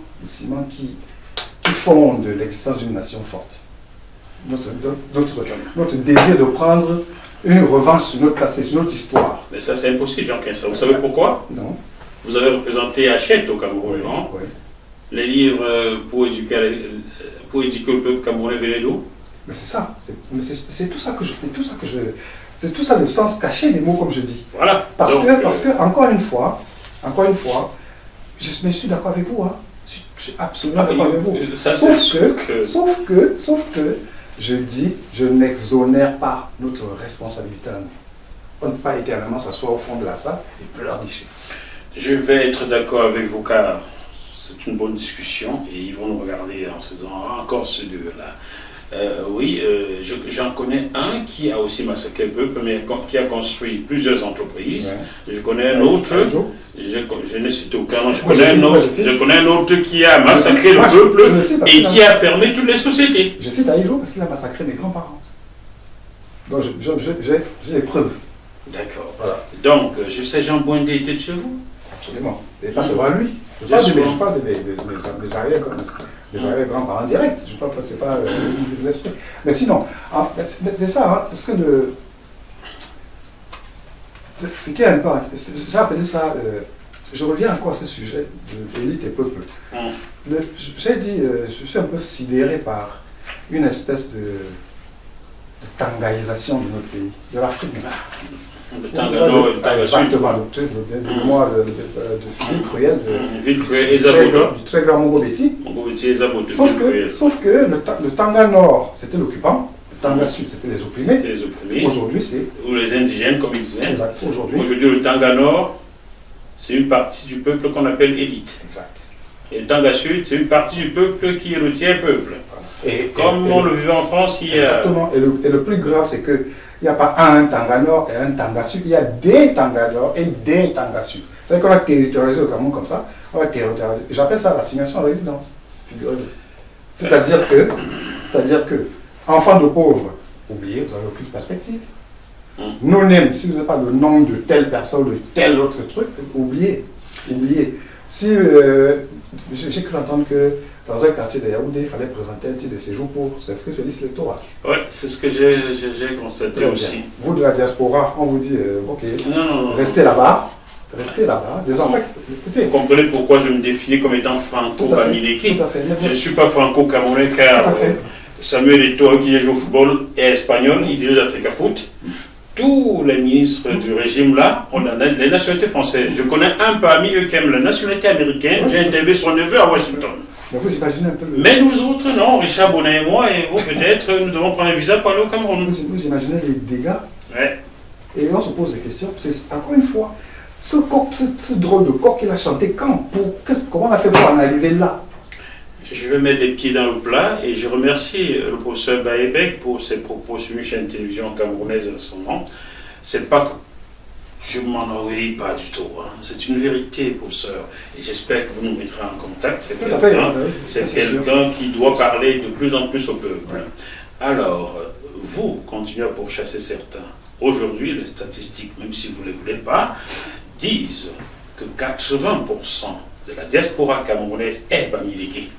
qui fonde l'existence d'une nation forte. Notre désir de prendre une revanche sur notre passé, sur notre histoire. Mais ça, c'est impossible, Jean Kinsa. Vous savez pourquoi? Non. Vous avez représenté Hachette au Cameroun, non? Oui. Les livres pour éduquer le peuple camerounais venaient d'où? Mais c'est ça. C'est tout ça que je. C'est tout ça le sens caché des mots, comme je dis. Voilà. Parce que encore une fois, je suis d'accord avec vous. Hein. Je suis absolument d'accord avec vous. Sauf que, je dis, je n'exonère pas notre responsabilité à nous. On ne peut pas éternellement s'asseoir au fond de la salle et pleurnicher. Je vais être d'accord avec vous car c'est une bonne discussion et ils vont nous regarder en se disant encore ce deux-là. J'en connais un qui a aussi massacré le peuple, mais qui a construit plusieurs entreprises. Ouais. Je connais un autre, je ne cite aucun, je connais un autre qui a massacré le peuple et qui a fermé toutes les sociétés. Je cite Aïjo parce qu'il a massacré mes grands-parents. Donc j'ai les preuves. D'accord. Voilà. Donc, je sais, Jean Bouindé était de chez vous? Absolument. Et pas seulement lui. Je parle des arrière-grands-parents directs. Je parle pas, c'est pas de l'esprit. Mais sinon, c'est ça, hein, parce que ce qui est un peu. J'ai appelé ça. Je reviens encore à ce sujet de l'élite et peuple. J'ai dit, je suis un peu sidéré par une espèce de tangaïsation de notre pays, de l'Afrique. Le Tanga Nord et le Tanga Sud. Exactement, de moi, de Philippe Cruel, du très grand Mongobeti. Sauf que le Tanga Nord, c'était l'occupant, le Tanga Sud, c'était les opprimés. Aujourd'hui, c'est. Ou les indigènes, comme ils disaient. Exact. Aujourd'hui, le Tanga Nord, c'est une partie du peuple qu'on appelle élite. Exact. Et le Tanga Sud, c'est une partie du peuple qui est le tiers-peuple. Comme on le vivait en France hier. Exactement. Et le plus grave, c'est que. Il n'y a pas un Tanga Nord et un Tanga Sud, il y a des Tanga Nord et des Tanga Sud. C'est-à-dire qu'on va territorialiser au Cameroun comme ça, on va territorialiser. J'appelle ça l'assignation à résidence. C'est-à-dire que, enfants de pauvres, oubliez, vous n'avez aucune perspective. Non-name, si vous n'avez pas le nom de telle personne, de tel autre truc, oubliez. oublié. Si j'ai cru entendre que dans un quartier de Yaoundé, il fallait présenter un titre de séjour pour s'inscrire sur la liste électorale. Oui, c'est ce que j'ai constaté aussi. Vous de la diaspora, on vous dit, ok, non, restez là-bas. Restez là-bas. Écoutez. Vous comprenez pourquoi je me définis comme étant franco-bamileke. Tout à fait. Je ne suis pas franco-camerounais car Samuel Eto'o, qui joue au football, est espagnol, il dirige Africa Foot. Tous les ministres du régime là ont les nationalités françaises. Je connais un parmi eux qui aime la nationalité américaine. J'ai interviewé son neveu à Washington. Mais vous imaginez un peu Mais nous autres, non, Richard Bonnet et moi, et vous peut-être, nous devons prendre un visa pour aller au Cameroun. Vous imaginez les dégâts? Ouais. Et on se pose des questions. Encore une fois, ce drôle de coq qu'il a chanté quand? Comment on a fait pour en arriver là? Je vais mettre les pieds dans le plat et je remercie le professeur Baebek pour ses propos sur une chaîne de télévision camerounaise en ce moment. C'est pas que je ne m'enorgueillis pas du tout. Hein. C'est une vérité, professeur. Et j'espère que vous nous mettrez en contact. C'est quelqu'un qui doit parler de plus en plus au peuple. Ouais. Alors, vous continuez à pourchasser certains. Aujourd'hui, les statistiques, même si vous ne les voulez pas, disent que 80% de la diaspora camerounaise est bamileke.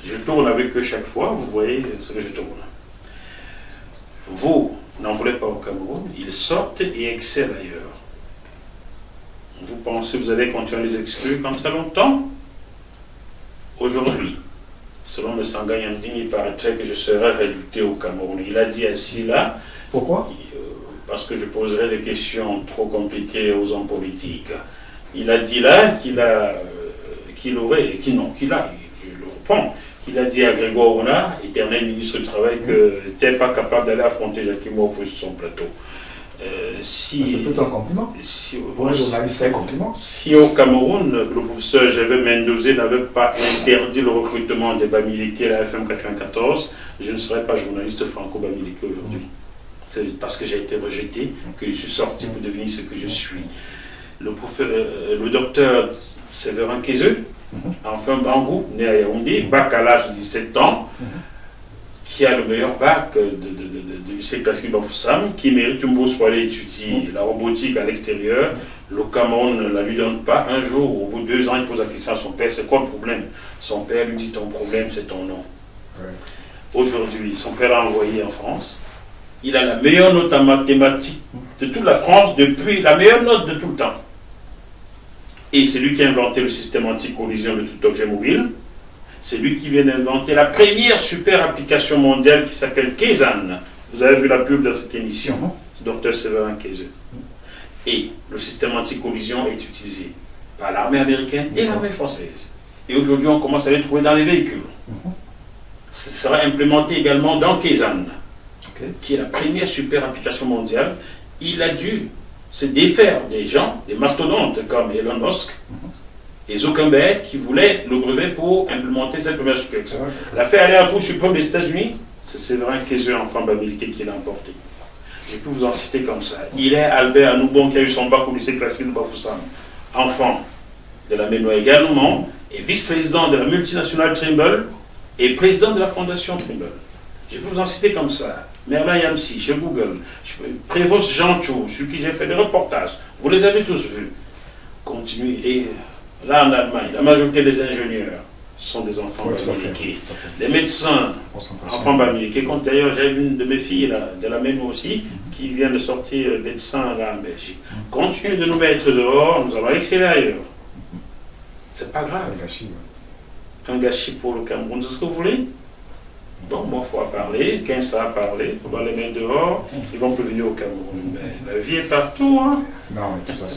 Je tourne avec eux chaque fois, vous voyez ce que je tourne. Vous n'en voulez pas au Cameroun, ils sortent et excellent ailleurs. Vous pensez que vous allez continuer à les exclure comme ça longtemps? Aujourd'hui, selon le Sangha Yanding, il paraîtrait que je serai réducté au Cameroun. Il a dit ainsi là. Pourquoi? Parce que je poserai des questions trop compliquées aux hommes politiques. Il a dit là qu'il a, je le reprends, qu'il a dit à Grégoire Ona, éternel ministre du Travail, que tu n'es pas capable d'aller affronter Jacques Moufou sur son plateau. C'est plutôt un compliment. Pour un journaliste, c'est un compliment. Si au Cameroun, le professeur Gervais Mendozé n'avait pas interdit le recrutement des Bamileke à la FM 94, je ne serais pas journaliste franco-bamileke aujourd'hui. C'est parce que j'ai été rejeté que je suis sorti pour devenir ce que je suis. Le docteur Séverin Kézeux, enfin Bangou, né à Yaoundé, bac à l'âge de 17 ans, qui a le meilleur bac du lycée classique Bafoussam, qui mérite une bourse pour aller étudier la robotique à l'extérieur. Le Cameroun ne la lui donne pas. Un jour, au bout de 2 ans, il pose la question à son père, c'est quoi le problème? Son père lui dit, ton problème, c'est ton nom. Ouais. Aujourd'hui, son père l'a envoyé en France. Il a la meilleure note en mathématiques de toute la France depuis la meilleure note de tout le temps. Et c'est lui qui a inventé le système anti-collision de tout objet mobile. C'est lui qui vient d'inventer la première super application mondiale qui s'appelle Kezan. Vous avez vu la pub dans cette émission, Dr Séverin Kézeux. Et le système anti-collision est utilisé par l'armée américaine et l'armée française. Et aujourd'hui, on commence à les trouver dans les véhicules. Ce sera implémenté également dans Kezan, qui est la première super application mondiale. Il a dû se défaire des gens, des mastodontes comme Elon Musk et Zuckerberg qui voulaient le brevet pour implémenter cette première super application. L'a fait aller à la Cour suprême des États-Unis, c'est Séverin Kézeux, enfant bamileke, qui l'a emporté. Je peux vous en citer comme ça. Il est Albert Anoubon qui a eu son bac au lycée classique de Bafoussam, enfant de la Ménois également, et vice-président de la multinationale Trimble et président de la fondation Trimble. Je peux vous en citer comme ça. Merlin Yamsi, chez Google, Prévost Jean Chou, sur qui j'ai fait des reportages. Vous les avez tous vus. Continuez. Et là, en Allemagne, la majorité des ingénieurs sont des enfants bamileke. Les médecins, enfants bamileke. D'ailleurs, j'ai une de mes filles, là, de la même aussi, qui vient de sortir médecin là en Belgique. Continuez de nous mettre dehors, nous allons exceller ailleurs. C'est pas grave. Un gâchis pour le Cameroun, c'est ce que vous voulez? Bon, moi, il faut parler, 15 ça a parlé, on va les mettre dehors, ils vont plus venir au Cameroun. Mais la vie est partout, hein? Non, mais de toute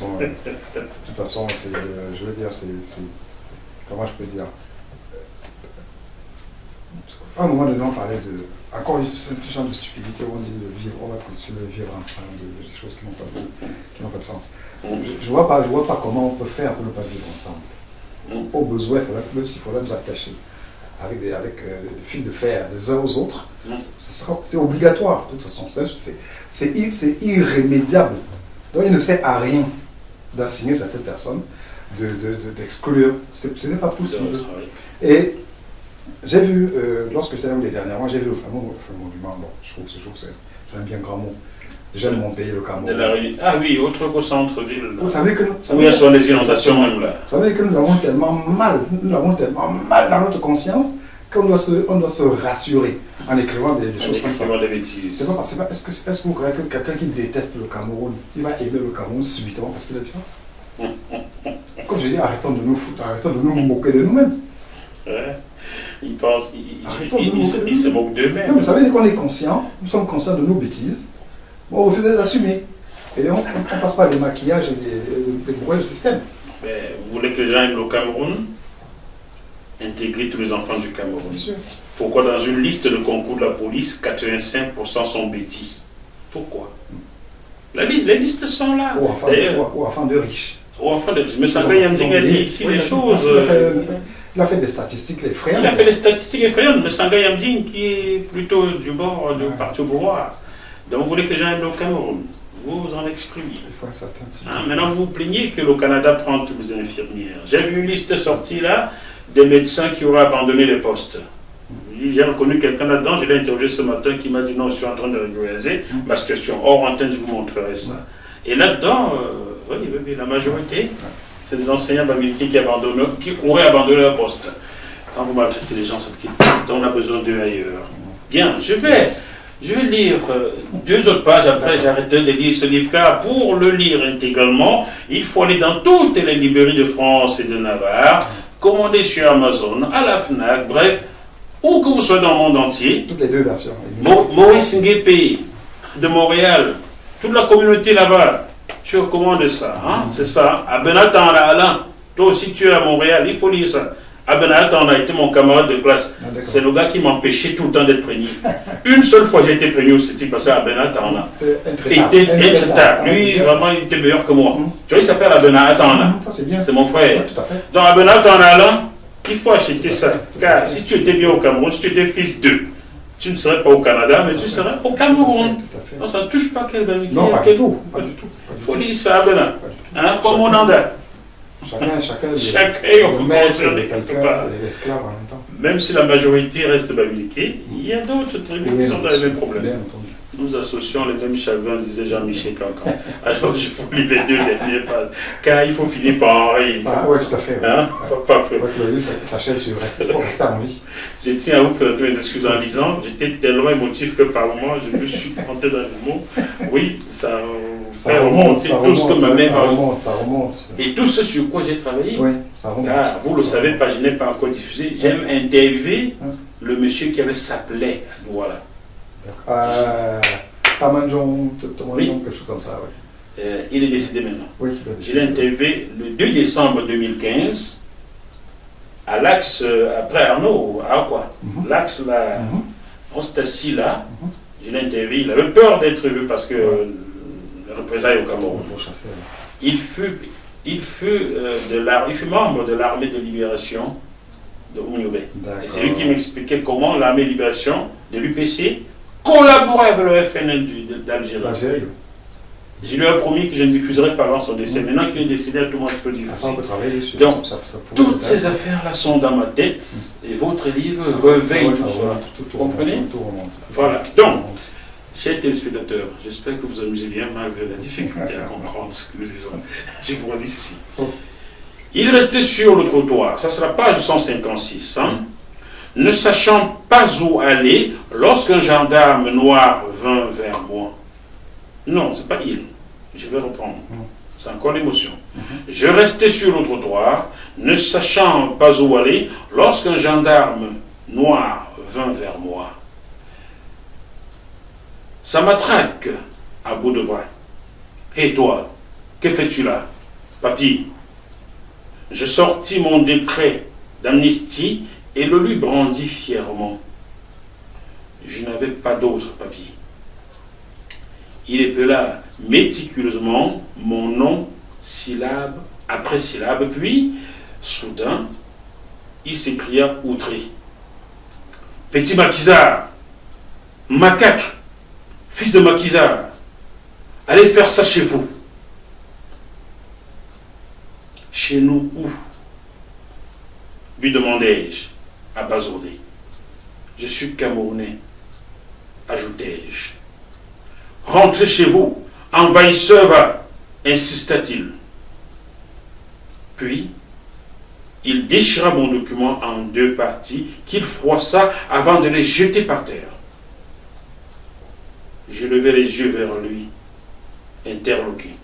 façon, je veux dire, comment je peux dire? À un moment donné, on parlait de, encore ce genre de stupidité où on dit de vivre, on va continuer de vivre ensemble, des choses qui n'ont pas de sens. Je vois pas comment on peut faire pour ne pas vivre ensemble. Au besoin, même s'il faudrait nous attacher avec des fils de fer des uns aux autres, c'est obligatoire de toute façon, c'est irrémédiable. Donc il ne sert à rien d'assigner certaines personnes, d'exclure, ce n'est pas possible. Et j'ai vu, lorsque j'étais allé dernièrement, j'ai vu le fameux monument, bon, je trouve que ce jour c'est un bien grand mot, J'aime mon pays, le Cameroun. Ah oui, autre qu'au centre-ville. Vous savez que où il y a sur les inondations même là. Vous savez que nous l'avons tellement mal dans notre conscience qu'on doit se rassurer en écrivant des choses comme ça. Des bêtises. Est-ce que vous croyez que quelqu'un qui déteste le Cameroun, il va aimer le Cameroun subitement parce qu'il est bien? Comme je dis, arrêtons de nous foutre, arrêtons de nous moquer de nous-mêmes. Ouais. Ils pensent, ils se moquent d'eux-mêmes. Non, mais ça veut dire qu'on est conscient, nous sommes conscients de nos bêtises, on refuse d'assumer. Et on ne passe pas des maquillages et des brouilles de système. Mais vous voulez que les gens aiment le Cameroun? Intégrer tous les enfants du Cameroun. Pourquoi dans une liste de concours de la police, 85% sont bêtis? Pourquoi? Les listes sont là. Ou enfants de riches. Ou enfants de riches. Mais Sanga Yamding a dit ici les choses. Il a fait des statistiques effrayantes. Il a fait des statistiques effrayantes, mais Sanga Yamding qui est plutôt du bord du parti au pouvoir. Donc vous voulez que les gens aiment le Cameroun? Vous en excluez. Maintenant vous vous plaignez que le Canada prend toutes les infirmières. J'ai vu une liste sortie là des médecins qui auraient abandonné les postes. J'ai reconnu quelqu'un là-dedans, je l'ai interrogé ce matin qui m'a dit non, je suis en train de régulariser ma situation. Hors antenne, je vous montrerai ça. Et là-dedans, oui, la majorité, c'est des enseignants bamilqués qui auraient abandonné leur poste. Quand vous maltraitez les gens, ça veut dire qu'on a besoin d'eux ailleurs. Bien, je vais lire 2 autres pages, après j'arrêterai de lire ce livre, car pour le lire intégralement, il faut aller dans toutes les librairies de France et de Navarre, commander sur Amazon, à la FNAC, bref, où que vous soyez dans le monde entier. Toutes les 2 versions. Maurice Nguépé de Montréal, toute la communauté là-bas, tu recommandes ça, hein? C'est ça. Abenatan Alain, toi aussi tu es à Montréal, il faut lire ça. Abenatan a été mon camarade de classe. C'est le gars qui m'empêchait tout le temps d'être prégné. Une seule fois j'ai été prégné au CETI parce que Abenatan était intraitable. Lui, vraiment, il était meilleur que moi. Tu vois, il s'appelle Abenatan. C'est mon frère. Donc Abenatan Alain, il faut acheter ça. Car si tu étais bien au Cameroun, si tu étais fils d'eux, tu ne serais pas au Canada, mais tu serais au Cameroun. Non, ça ne touche pas quel bébé. Non, pas du tout. Il faut lire ça, Abenatan. Hein, comme on en a. Chacun est concerné quelque part. L'esclave en même temps. Même si la majorité reste bamilquée, il y a d'autres tribus qui sont dans les mêmes problèmes. Nous associons les mêmes chagrins, disait Jean-Michel Cancan. Alors je vous lis les 2 dernières pages. Car il faut finir par en rire. Oui, tout à fait. Hein? Faut pas que le livre s'achève sur rester en vie. Je tiens à vous présenter mes excuses en lisant. J'étais tellement émotif que par moment, je me suis planté dans les mots. Oui, ça fait remonter tout ce que ma mère ça remonte. Et tout ce sur quoi j'ai travaillé. Oui, ça remonte. Car vous le savez pas, je n'ai pas encore diffusé. J'aime interviewer le monsieur qui avait sa plaie à Douala. Tamanjon, quelque chose comme ça, oui. Il est décédé maintenant. Oui, je l'ai interviewé le 2 décembre 2015 à l'Axe, après Arnaud, à quoi l'Axe, là, on s'est assis là, je l'ai interviewé, il avait peur d'être vu parce que le représailles au Cameroun. Il fut membre de l'armée de libération de Oumioubé. Et c'est lui qui m'expliquait comment l'armée de libération de l'UPC collaborait avec le FNL d'Algérie. Je lui ai promis que je ne diffuserai pas avant son décès. Maintenant qu'il est décédé, tout le monde peut diffuser. Donc, toutes ces affaires-là sont dans ma tête et votre livre réveille tout ça. Vous comprenez? Voilà. Donc, chers téléspectateurs, j'espère que vous amusez bien malgré la difficulté à comprendre ce que nous disons. Je vous relis ici. Il restait sur le trottoir, ça c'est la page 156, ne sachant pas où aller lorsqu'un gendarme noir vint vers moi. Non, c'est pas il. Je vais reprendre. C'est encore l'émotion. Je restais sur le trottoir, ne sachant pas où aller lorsqu'un gendarme noir vint vers moi. Ça m'attraque à bout de bras. Et toi, que fais-tu là, papy? Je sortis mon décret d'amnistie et le lui brandis fièrement. Je n'avais pas d'autre papier. Il épela méticuleusement mon nom, syllabe après syllabe, puis, soudain, il s'écria outré. Petit maquisard, macaque, fils de maquisard, allez faire ça chez vous. Chez nous où? Lui demandai-je, abasourdi. Je suis Camerounais, ajoutai-je. Rentrez chez vous, envahisseur va, insista-t-il. Puis, il déchira mon document en 2 parties qu'il froissa avant de les jeter par terre. Je levai les yeux vers lui, interloqué.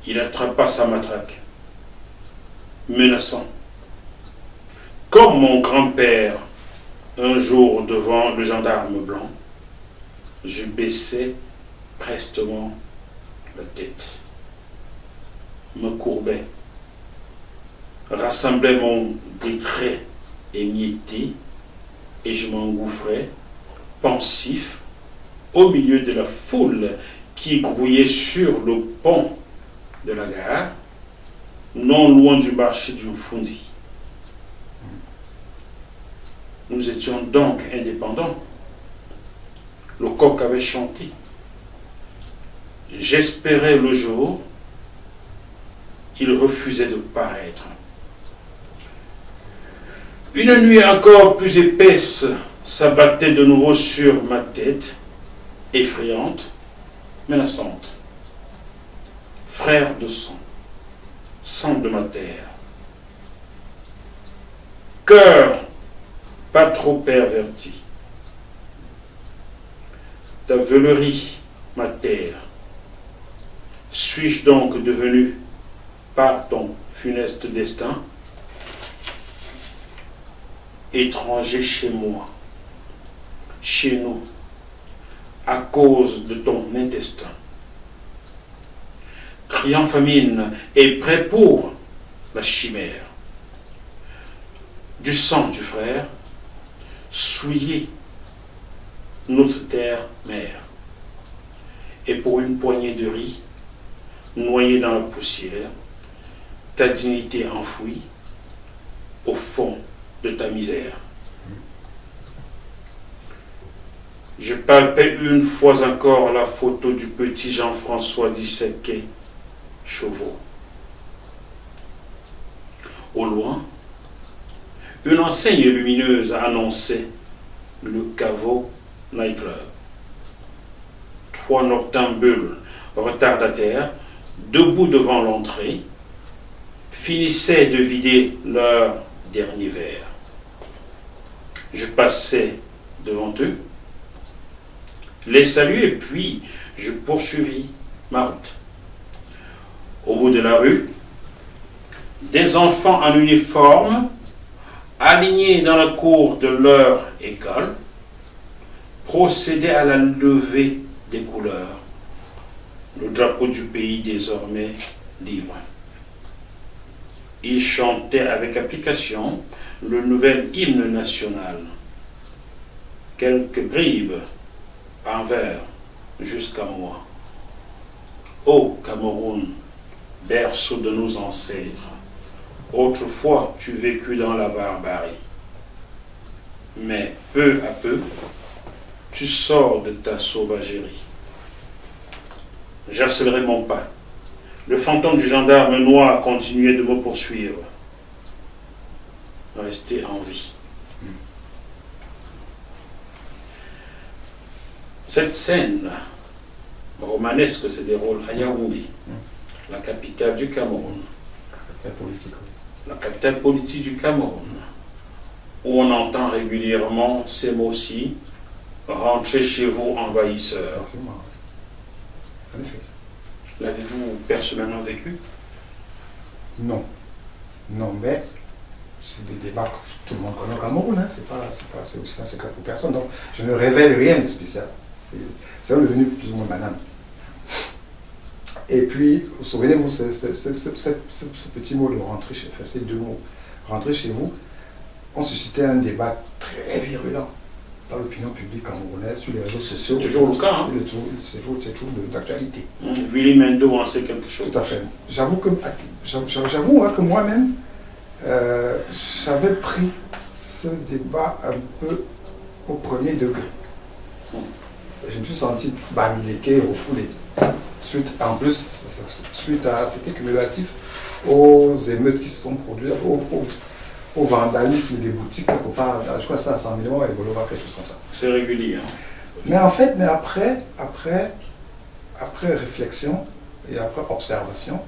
Il attrapa sa matraque, menaçant. Comme mon grand-père, un jour devant le gendarme blanc, je baissai prestement la tête, me courbais, rassemblais mon décret émietté et je m'engouffrais, pensif, au milieu de la foule qui grouillait sur le pont de la gare, non loin du marché du Fundi. Nous étions donc indépendants. Le coq avait chanté. J'espérais le jour. Il refusait de paraître. Une nuit encore plus épaisse s'abattait de nouveau sur ma tête, effrayante, menaçante. Frère de sang, sang de ma terre. Cœur pas trop perverti. Ta veulerie, ma terre, suis-je donc devenu, par ton funeste destin, étranger chez moi, chez nous, à cause de ton intestin, criant famine et prêt pour la chimère, du sang du frère, souiller notre terre-mère, et pour une poignée de riz, noyée dans la poussière, ta dignité enfouie au fond de ta misère. Je palpais une fois encore la photo du petit Jean-François disséqué, Chauveau. Au loin, une enseigne lumineuse annonçait le caveau nightclub. 3 noctambules retardataires, debout devant l'entrée, finissaient de vider leur dernier verre. Je passais devant eux, les saluai, puis je poursuivis ma route. Au bout de la rue, des enfants en uniforme, alignés dans la cour de leur école, procédaient à la levée des couleurs, le drapeau du pays désormais libre. Ils chantaient avec application le nouvel hymne national. Quelques bribes en vers jusqu'à moi. Ô Cameroun, berceau de nos ancêtres, autrefois tu vécus dans la barbarie. Mais peu à peu, tu sors de ta sauvagerie. J'accélérai mon pas. Le fantôme du gendarme noir continuait de me poursuivre. Rester en vie. Cette scène romanesque se déroule à Yaoundé, la capitale du Cameroun. La capitale politique du Cameroun, où on entend régulièrement ces mots-ci: rentrez chez vous, envahisseurs. L'avez-vous personnellement vécu? Non. Non, mais c'est des débats que tout le monde connaît au Cameroun, hein. C'est aussi un secret pour personne. Donc, je ne révèle rien de spécial. C'est devenu plus ou moins banal. Et puis, vous souvenez-vous, ce petit mot de rentrer chez vous, ces 2 mots, rentrer chez vous, ont suscité un débat très virulent dans l'opinion publique camerounaise, sur les réseaux sociaux. C'est toujours le cas, hein? C'est toujours d'actualité. Willy Mendo en sait quelque chose. Tout à fait. J'avoue que moi-même, j'avais pris ce débat un peu au premier degré. Je me suis senti bamileke, refoulé. C'était cumulatif aux émeutes qui se sont produites, au vandalisme des boutiques, quelque part, je crois que c'est à 100 millions et Bolova, quelque chose comme ça. C'est régulier. Hein? Mais en fait, après réflexion et après observation,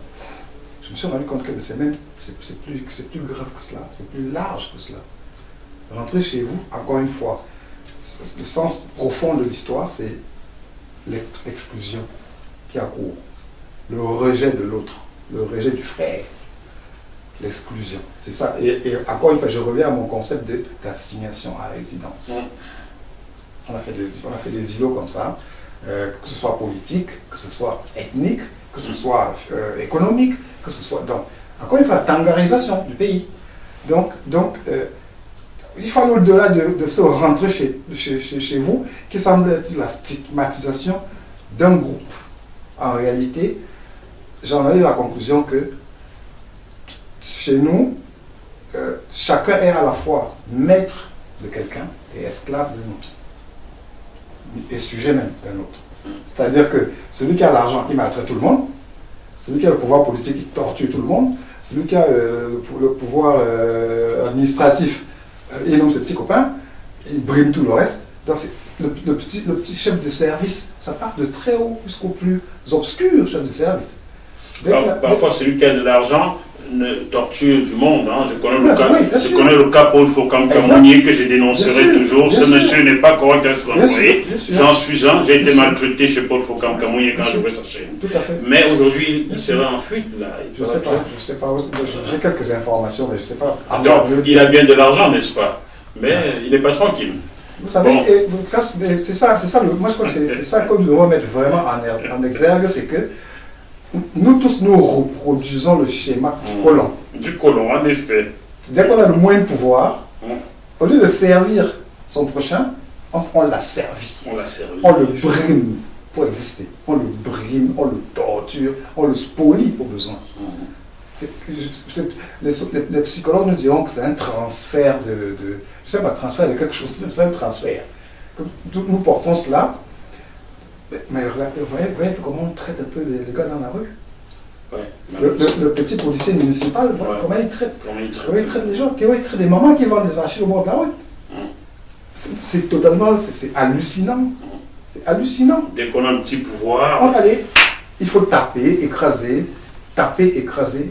je me suis rendu compte que c'est plus grave que cela, c'est plus large que cela. Rentrer chez vous, encore une fois, le sens profond de l'histoire, c'est l'exclusion qui accourt, le rejet de l'autre, le rejet du frère, l'exclusion. C'est ça. Et encore une fois, je reviens à mon concept d'assignation à résidence. On a fait des îlots comme ça, que ce soit politique, que ce soit ethnique, que ce soit économique, que ce soit... Donc, encore une fois, la tangarisation du pays. Donc il faut aller au-delà de se rentrer chez vous, qui semble être la stigmatisation d'un groupe. En réalité, j'en ai eu la conclusion que chez nous, chacun est à la fois maître de quelqu'un et esclave de l'autre. Et sujet même d'un autre. C'est-à-dire que celui qui a l'argent, il maltraite tout le monde. Celui qui a le pouvoir politique, il torture tout le monde. Celui qui a le pouvoir administratif, il nomme ses petits copains, il brime tout le reste. Donc le petit chef de service, ça part de très haut jusqu'au plus obscur chef de service. Parfois, celui qui a de l'argent torture du monde. Hein. Je connais le cas Paul Fokam-Kamounié que je dénoncerai toujours. Ce monsieur n'est pas correct à s'employer. J'en suis un. J'ai été maltraité chez Paul Fokam-Kamounié quand je vais sa chaîne. Mais aujourd'hui, il sera en fuite. Là. Je ne sais pas. J'ai quelques informations, mais je ne sais pas. Attends, il a bien de l'argent, n'est-ce pas? Mais il n'est pas tranquille. Vous savez, c'est ça. Moi, je crois que c'est ça qu'on doit remettre vraiment en exergue, c'est que nous tous, nous reproduisons le schéma du colon. Du colon, en effet. Dès qu'on a le moins de pouvoir, au lieu de servir son prochain, on l'a servi. On le brime pour exister. On le brime, on le torture, on le spolie au besoin. Les psychologues nous diront que c'est un transfert je ne sais pas, transfert de quelque chose, c'est un transfert. Nous portons cela. Mais vous voyez comment on traite un peu les gars dans la rue. Le petit policier municipal, comment il traite les gens, il traite des mamans qui vendent des arachides au bord de la rue. C'est totalement, c'est hallucinant. C'est hallucinant. Dès qu'on a un petit pouvoir... il faut taper, écraser,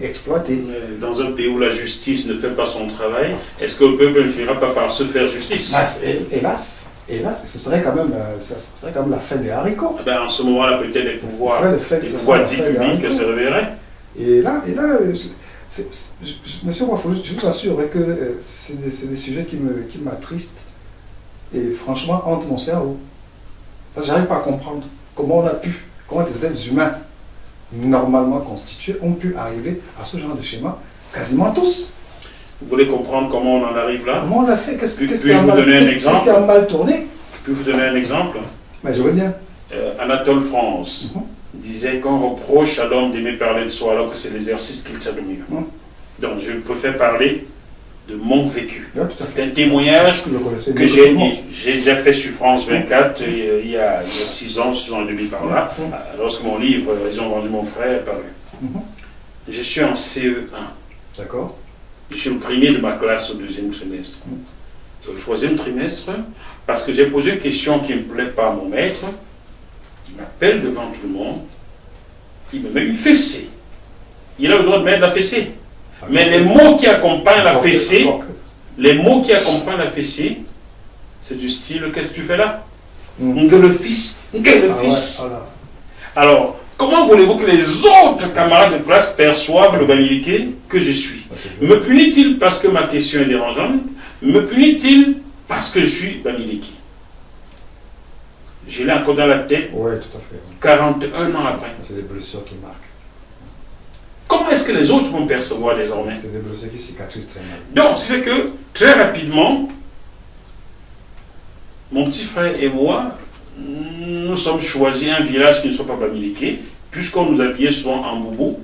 exploiter. Dans un pays où la justice ne fait pas son travail, est-ce que le peuple ne finira pas par se faire justice? Hélas, ce serait quand même la fin des haricots. En ce moment-là, peut-être les pouvoirs dits publics se réveilleraient. Et là, monsieur Wafo, je vous assure que c'est des sujets qui m'attristent et franchement hantent mon cerveau. Parce que j'arrive pas à comprendre comment des êtres humains normalement constitués ont pu arriver à ce genre de schéma, quasiment tous. Vous voulez comprendre comment on en arrive là? Comment on l'a fait? Qu'est-ce qui a mal tourné? Puis vous donner un exemple? Mais je veux bien. Anatole France disait qu'on reproche à l'homme d'aimer parler de soi alors que c'est l'exercice qu'il sait le mieux. Donc je préfère parler de mon vécu. C'est un témoignage que j'ai dit. J'ai déjà fait sur France 24 il y a 6 ans et demi par là, lorsque mon livre Ils ont vendu mon frère est paru. Je suis en CE1. D'accord. Je suis le premier de ma classe au 2e trimestre. Et au 3e trimestre, parce que j'ai posé une question qui ne me plaît pas à mon maître, il m'appelle devant tout le monde, il me met une fessée. Il a le droit de mettre la fessée. Mais les mots qui accompagnent la fessée, c'est du style, qu'est-ce que tu fais là? Le fils. Alors, comment voulez-vous que les autres camarades de classe perçoivent le bamileke que je suis? Me punit-il parce que ma question est dérangeante? Me punit-il parce que je suis bamileke? Je l'ai encore dans la tête. Oui, tout à fait. 41 ans après. C'est des blessures qui marquent. Comment est-ce que les autres vont percevoir désormais? C'est des blessures qui cicatrisent très mal. Donc, ce qui fait que, très rapidement, mon petit frère et moi, nous sommes choisis un village qui ne soit pas bamileke, puisqu'on nous habillait souvent en boubou.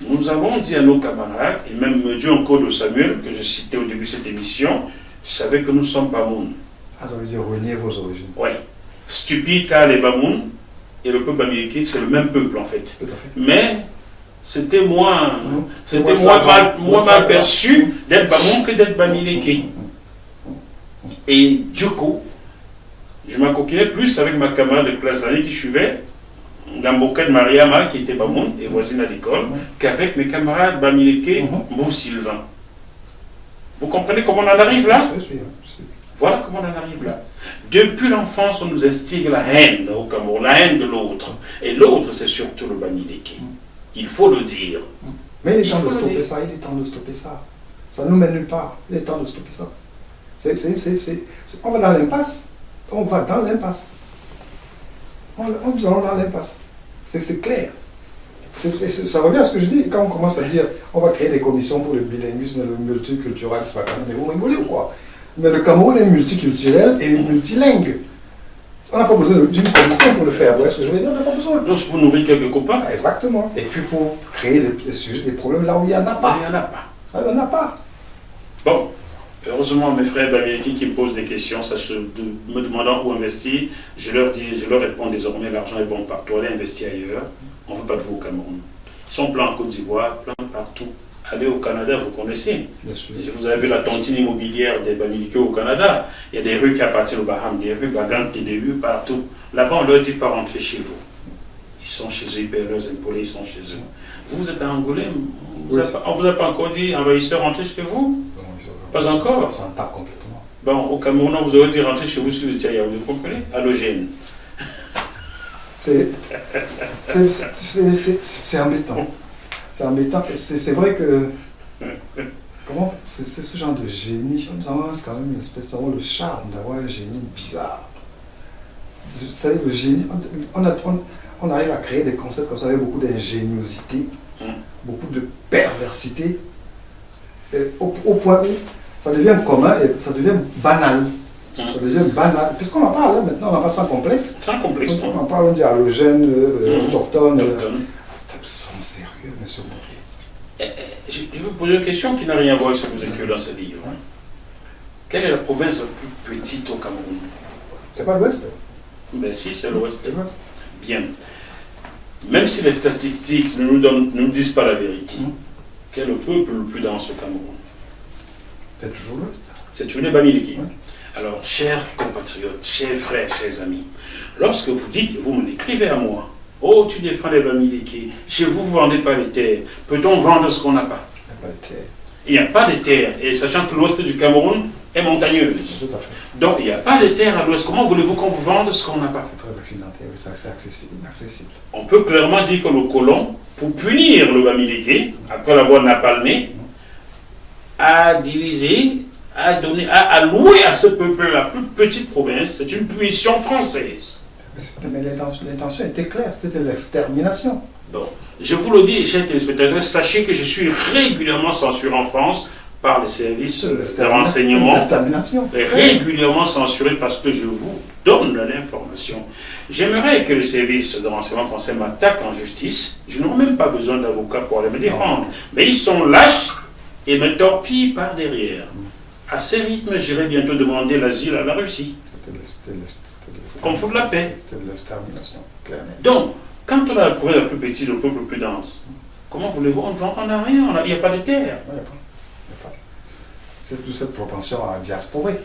Nous avons dit à nos camarades, et même Dieu en code de Samuel, que je citais au début de cette émission, savait que nous sommes Bamoun. Ah, ça veut dire renier vos origines. Oui. Stupide car les Bamoun et le peuple bamileke, c'est le même peuple en fait. Mais c'était moins mal perçu d'être Bamoun que d'être bamileke. Et du coup, Je m'acoquinais plus avec ma camarade de classe l'année qui suivait, Gamboka de Mariama, qui était Bamoun et voisine à l'école, qu'avec mes camarades Bamileke, Mbou Sylvain. Vous comprenez comment on en arrive là? Voilà comment on en arrive là. Depuis l'enfance, on nous instigue la haine au Cameroun, la haine de l'autre. Et l'autre, c'est surtout le Bamileke. Il faut le dire. Mais il est temps de stopper ça, il est temps de stopper ça. Ça ne nous mène nulle part. Il est temps de stopper ça. On va dans l'impasse. On va dans l'impasse. On va dans l'impasse. C'est clair. Ça revient à ce que je dis. Quand on commence à dire on va créer des commissions pour le bilinguisme et le multiculturalisme, mais vous rigolez ou quoi? Mais le Cameroun est multiculturel et multilingue. On n'a pas besoin d'une commission pour le faire. Vous voyez ce que je veux dire? On n'a pas besoin. Donc, pour nourrir quelques copains. Exactement. Et puis pour créer des problèmes là où il n'y en a pas. Il n'y en a pas. Il n'y en a pas. Bon, heureusement, mes frères Bamileke qui me posent des questions, me demandant où investir, je leur réponds désormais, l'argent est bon partout, allez investir ailleurs. On ne veut pas de vous au Cameroun. Ils sont pleins en Côte d'Ivoire, pleins partout. Allez au Canada, vous connaissez. Vous avez vu la tontine immobilière des Bamileke au Canada. Il y a des rues qui appartiennent aux Bahamas, des rues Bagantes, des rues partout. Là-bas, on leur dit pas rentrer chez vous. Ils sont chez eux, ils paient leurs impôts, ils sont chez eux. Vous êtes à Angolais, on ne vous a pas encore dit, envahisseur, rentrez chez vous? Pas encore? Ça en tape complètement. Bon, au Cameroun, on vous aurait dit rentrer chez vous sur le Tiaya, vous comprenez? Halogène. C'est embêtant. C'est embêtant. C'est vrai que. Comment? C'est ce genre de génie. C'est quand même une espèce d'avoir le charme d'avoir un génie bizarre. Vous savez, le génie. On arrive à créer des concepts comme ça avec beaucoup d'ingéniosité, beaucoup de perversité, au point où ça devient commun et ça devient banal. Ça devient banal. Puisqu'on en parle, hein, maintenant, on en parle sans complexe. Sans complexe. On en parle, on dit halogène, autochtone. Soyons sérieux, monsieur Montier. Je vais vous poser une question qui n'a rien à voir avec ce que vous écrivez dans ce livre. Quelle est la province la plus petite au Cameroun? C'est pas l'Ouest? Ben si, c'est l'Ouest. Bien. Même si les statistiques ne nous disent pas la vérité, quel est le peuple le plus dense au Cameroun? C'est toujours l'Ouest. C'est toujours les Bamileke. Alors, chers compatriotes, chers frères, chers amis, lorsque vous dites, vous me l'écrivez à moi, oh, tu défends les Bamileke, chez vous, vous ne vendez pas les terres, peut-on vendre ce qu'on n'a pas? Il n'y a pas de terres. Et sachant que l'ouest du Cameroun est montagneuse. Tout à fait. Donc, il n'y a pas de terres à l'ouest. Comment voulez-vous qu'on vous vende ce qu'on n'a pas? C'est très accidenté, oui, c'est accessible. On peut clairement dire que le colon, pour punir le Bamileke, après l'avoir napalmé, a divisé, a alloué à ce peuple la plus petite province. C'est une punition française. Mais l'intention était claire, c'était l'extermination. Bon, je vous le dis, chers téléspectateurs, sachez que je suis régulièrement censuré en France par les services de renseignement. Régulièrement censuré parce que je vous donne l'information. J'aimerais que les services de renseignement français m'attaquent en justice. Je n'aurai même pas besoin d'avocat pour aller me défendre. Mais ils sont lâches et me torpillent par derrière. À ce rythme, j'irai bientôt demander l'asile à la Russie. Qu'on fout de la paix. C'était de l'extermination, clairement. Donc, quand on a la province la plus petite, le peuple le plus dense, comment voulez-vous? On n'a rien, il n'y a pas de terre. C'est toute cette propension à diasporer.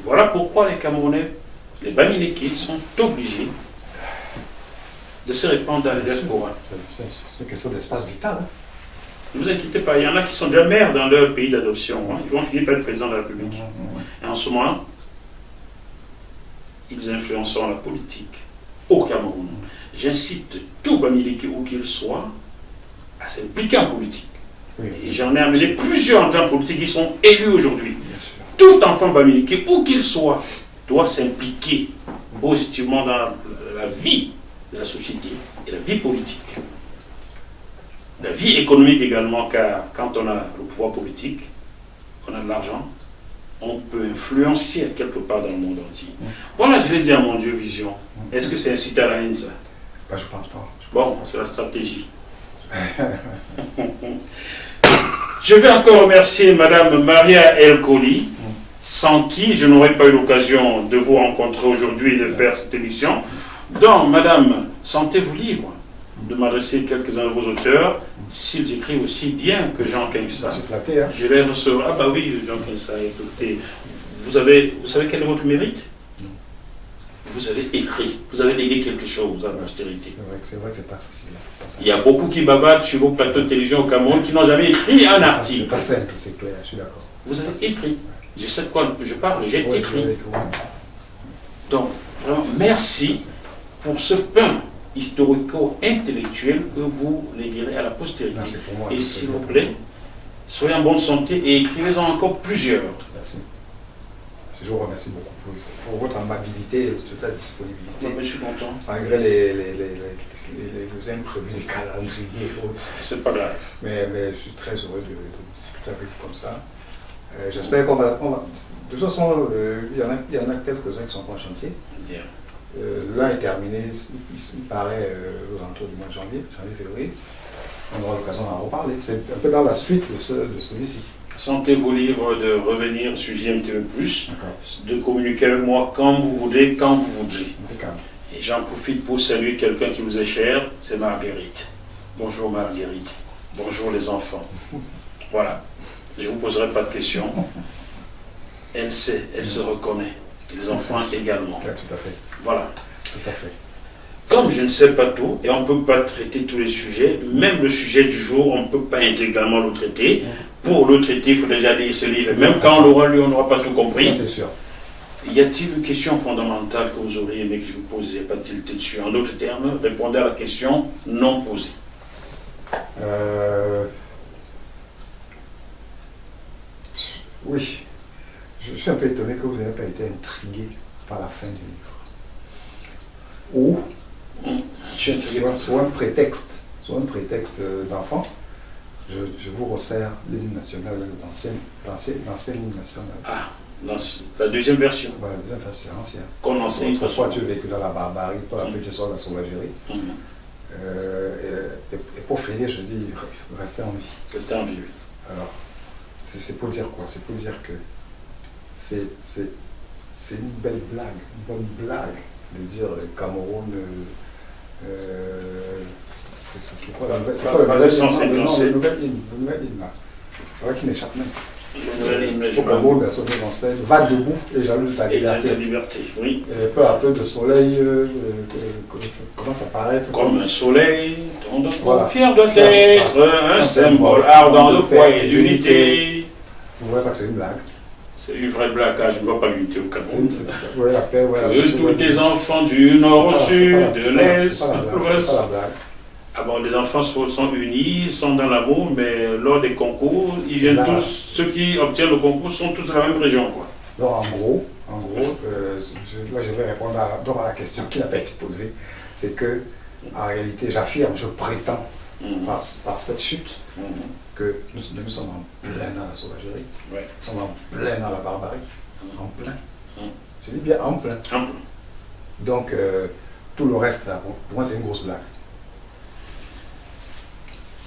Voilà pourquoi les Camerounais, les Bamileke, sont obligés de se répandre dans les diasporas. C'est une question d'espace vital. Hein. Ne vous inquiétez pas, il y en a qui sont déjà maires dans leur pays d'adoption. Ils vont finir par être président de la République. Et en ce moment, ils influenceront la politique au Cameroun. J'incite tout Bamileke, où qu'il soit, à s'impliquer en politique. Et j'en ai amené plusieurs en politique qui sont élus aujourd'hui. Tout enfant Bamileke, où qu'il soit, doit s'impliquer positivement dans la vie de la société et la vie politique. La vie économique également, car quand on a le pouvoir politique, on a de l'argent, on peut influencer quelque part dans le monde entier. Voilà, je l'ai dit à mon Dieu Vision. Est-ce que c'est incité à la haine, ça? Je ne pense pas. Bon, c'est la stratégie. Je vais encore remercier Madame Maria El-Koli, sans qui je n'aurais pas eu l'occasion de vous rencontrer aujourd'hui et de faire cette émission. Donc, Madame, sentez-vous libre de m'adresser quelques-uns de vos auteurs, s'ils écrivent aussi bien que Jean Quinça. Flatté, hein. Je les recevrai. Ah bah oui, Jean Quinça, écoutez, vous savez quel est votre mérite? vous avez écrit, vous avez légué quelque chose à la postérité. C'est vrai que c'est pas facile. Il y a beaucoup qui bavardent sur vos plateaux de télévision au Cameroun qui n'ont jamais écrit un article. C'est pas simple, c'est clair, je suis d'accord. Vous avez écrit. Je sais de quoi je parle, j'ai écrit. Donc, vraiment, merci pour ce pain historico-intellectuel que vous léguerez à la postérité. Et s'il vous plaît, soyez en bonne santé et écrivez-en encore plusieurs. Merci. Je vous remercie beaucoup pour votre amabilité et toute la disponibilité. Je suis content. Malgré les imprévus des calendriers et autres. C'est pas grave. Mais je suis très heureux de discuter avec vous comme ça. J'espère qu'on va... De toute façon, il y en a quelques-uns qui sont en chantier. L'un est terminé, il paraît aux alentours du mois de janvier, février. On aura l'occasion d'en reparler. C'est un peu dans la suite de celui-ci. Sentez-vous libre de revenir sur JMTV+, de communiquer avec moi quand vous voudrez, quand vous voudrez. Et j'en profite pour saluer quelqu'un qui vous est cher, c'est Marguerite. Bonjour Marguerite. Bonjour les enfants. Voilà. Je ne vous poserai pas de questions. Elle sait, elle se reconnaît. Les enfants également. Tout à fait. Voilà. Tout à fait. Comme je ne sais pas tout, et on ne peut pas traiter tous les sujets, même le sujet du jour, on ne peut pas intégralement le traiter. Pour le traiter, il faut déjà lire ce livre. Même quand on l'aura lu, on n'aura pas tout compris. C'est sûr. Y a-t-il une question fondamentale que vous auriez aimé que je vous pose et pas tilté dessus? En d'autres termes, répondez à la question non posée. Oui. Je suis un peu étonné que vous n'ayez pas été intrigué par la fin du livre. Ou, sur un prétexte d'enfant, je vous resserre l'hymne national, l'ancienne hymne nationale. Ah, la deuxième version. Voilà, la deuxième version, ancienne. Qu'on enseigne. Autrefois, tu as vécu dans la barbarie, toi, après, tu sors de la sauvagerie. Et pour finir, je dis, restez en vie. Restez en vie. Alors, c'est pour dire quoi? C'est pour dire que c'est une belle blague, une bonne blague de dire le Cameroun. C'est quoi le nouvel hymne là? Ouais, qui m'échappe même. Au Cameroun, la sauveuse enseigne, va debout et jaloux de ta liberté. Oui. Peu à peu de soleil commence à apparaître. Comme un soleil, dont notre fier doit être un symbole ardent de foi et d'unité. Vous voyez pas que c'est une blague. C'est une vraie blague, car je ne vois pas l'unité au Cameroun. La paix, que tous les enfants du nord au sud, de l'est, de l'ouest. Ah bon, les enfants sont unis, sont dans l'amour, mais lors des concours, ils viennent tous, ceux qui obtiennent le concours sont tous de la même région, quoi. Donc en gros, là je vais répondre à la question qui n'a pas été posée. C'est que, en réalité, j'affirme, je prétends, par cette chute, que nous sommes en plein dans la sauvagerie, nous sommes en plein dans la barbarie, en plein. Je dis bien en plein. Donc, tout le reste, là, pour moi, c'est une grosse blague.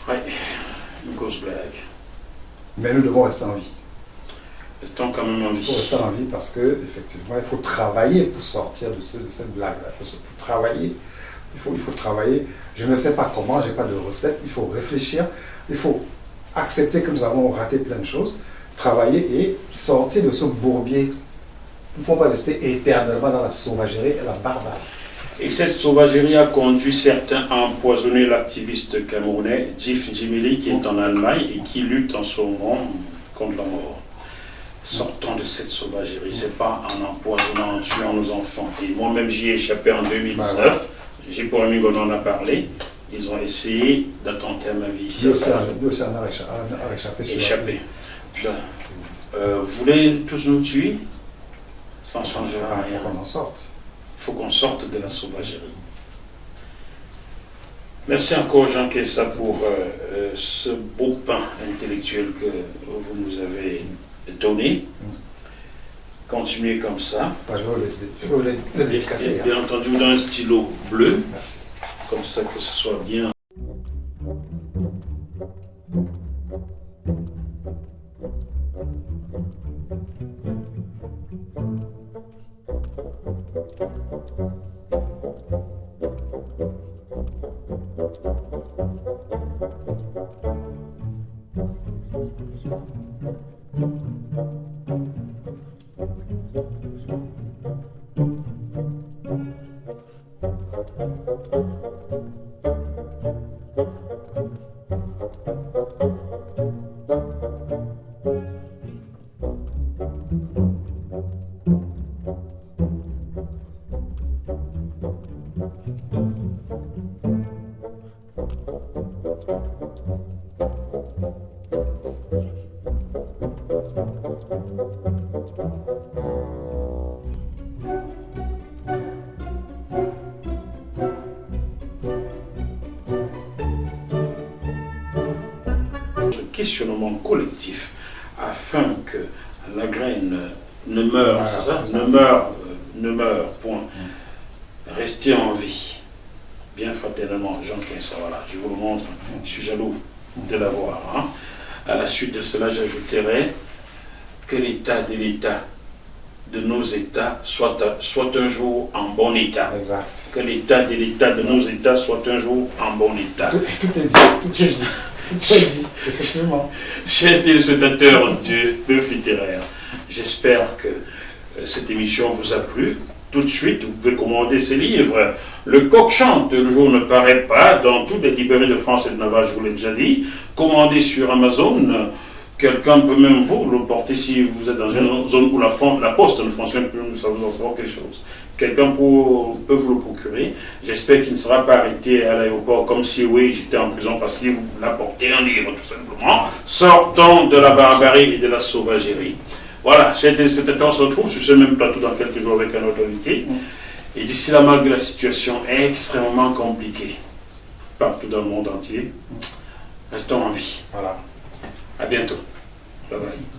Oui, une grosse blague. Mais nous devons rester en vie. Restons quand même en vie. Il faut rester en vie parce que, effectivement, il faut travailler pour sortir de cette blague-là. Il faut travailler. Il faut travailler. Je ne sais pas comment, je n'ai pas de recette. Il faut réfléchir. Il faut accepter que nous avons raté plein de choses, travailler et sortir de ce bourbier. Nous ne pouvons pas rester éternellement dans la sauvagerie et la barbarie. Et cette sauvagerie a conduit certains à empoisonner l'activiste camerounais Jif Njimili qui est en Allemagne et qui lutte en ce moment contre la mort. Sortons de cette sauvagerie, c'est pas en empoisonnant, en tuant nos enfants. Et moi-même j'y ai échappé en 2019, j'ai pour ami qu'on en a parlé. Ils ont essayé d'attenter à ma vie. Lui aussi en a échappé. Vous voulez tous nous tuer? Ça ne changera rien. Il faut qu'on en sorte. Il faut qu'on sorte de la sauvagerie. Merci encore Jean Kessa pour ce beau pain intellectuel que vous nous avez donné. Continuez comme ça. Je vais le dédicacer. Bien entendu dans un stylo bleu. Merci. Comme ça que ce soit bien. Questionnement collectif afin que la graine ne meure, c'est ça, ne meure, point. Restez en vie. Bien fraternellement, Jean Kinsa, voilà, je vous le montre, je suis jaloux de l'avoir. Hein. À la suite de cela, j'ajouterai que l'état de nos États soit un jour en bon état. Exact. Que l'état de nos États soit un jour en bon état. Tout est dit, tout est dit. Tout est dit, effectivement. Chers téléspectateurs du Bœuf littéraire, j'espère que cette émission vous a plu. Tout de suite, vous pouvez commander ces livres. Le coq chante, le jour ne paraît pas, dans toutes les librairies de France et de Navarre, je vous l'ai déjà dit. Commandez sur Amazon. Quelqu'un peut même vous le porter si vous êtes dans une zone où la poste ne fonctionne plus, ça vous en savoir quelque chose. Quelqu'un peut vous le procurer. J'espère qu'il ne sera pas arrêté à l'aéroport comme si, oui, j'étais en prison parce qu'il vous l'a porté un livre, tout simplement. Sortons de la barbarie et de la sauvagerie. Voilà, chers téléspectateurs, on se retrouve sur ce même plateau dans quelques jours avec un autre invité. Et d'ici là, malgré la situation extrêmement compliquée, partout dans le monde entier, restons en vie. Voilà. À bientôt. Bye bye.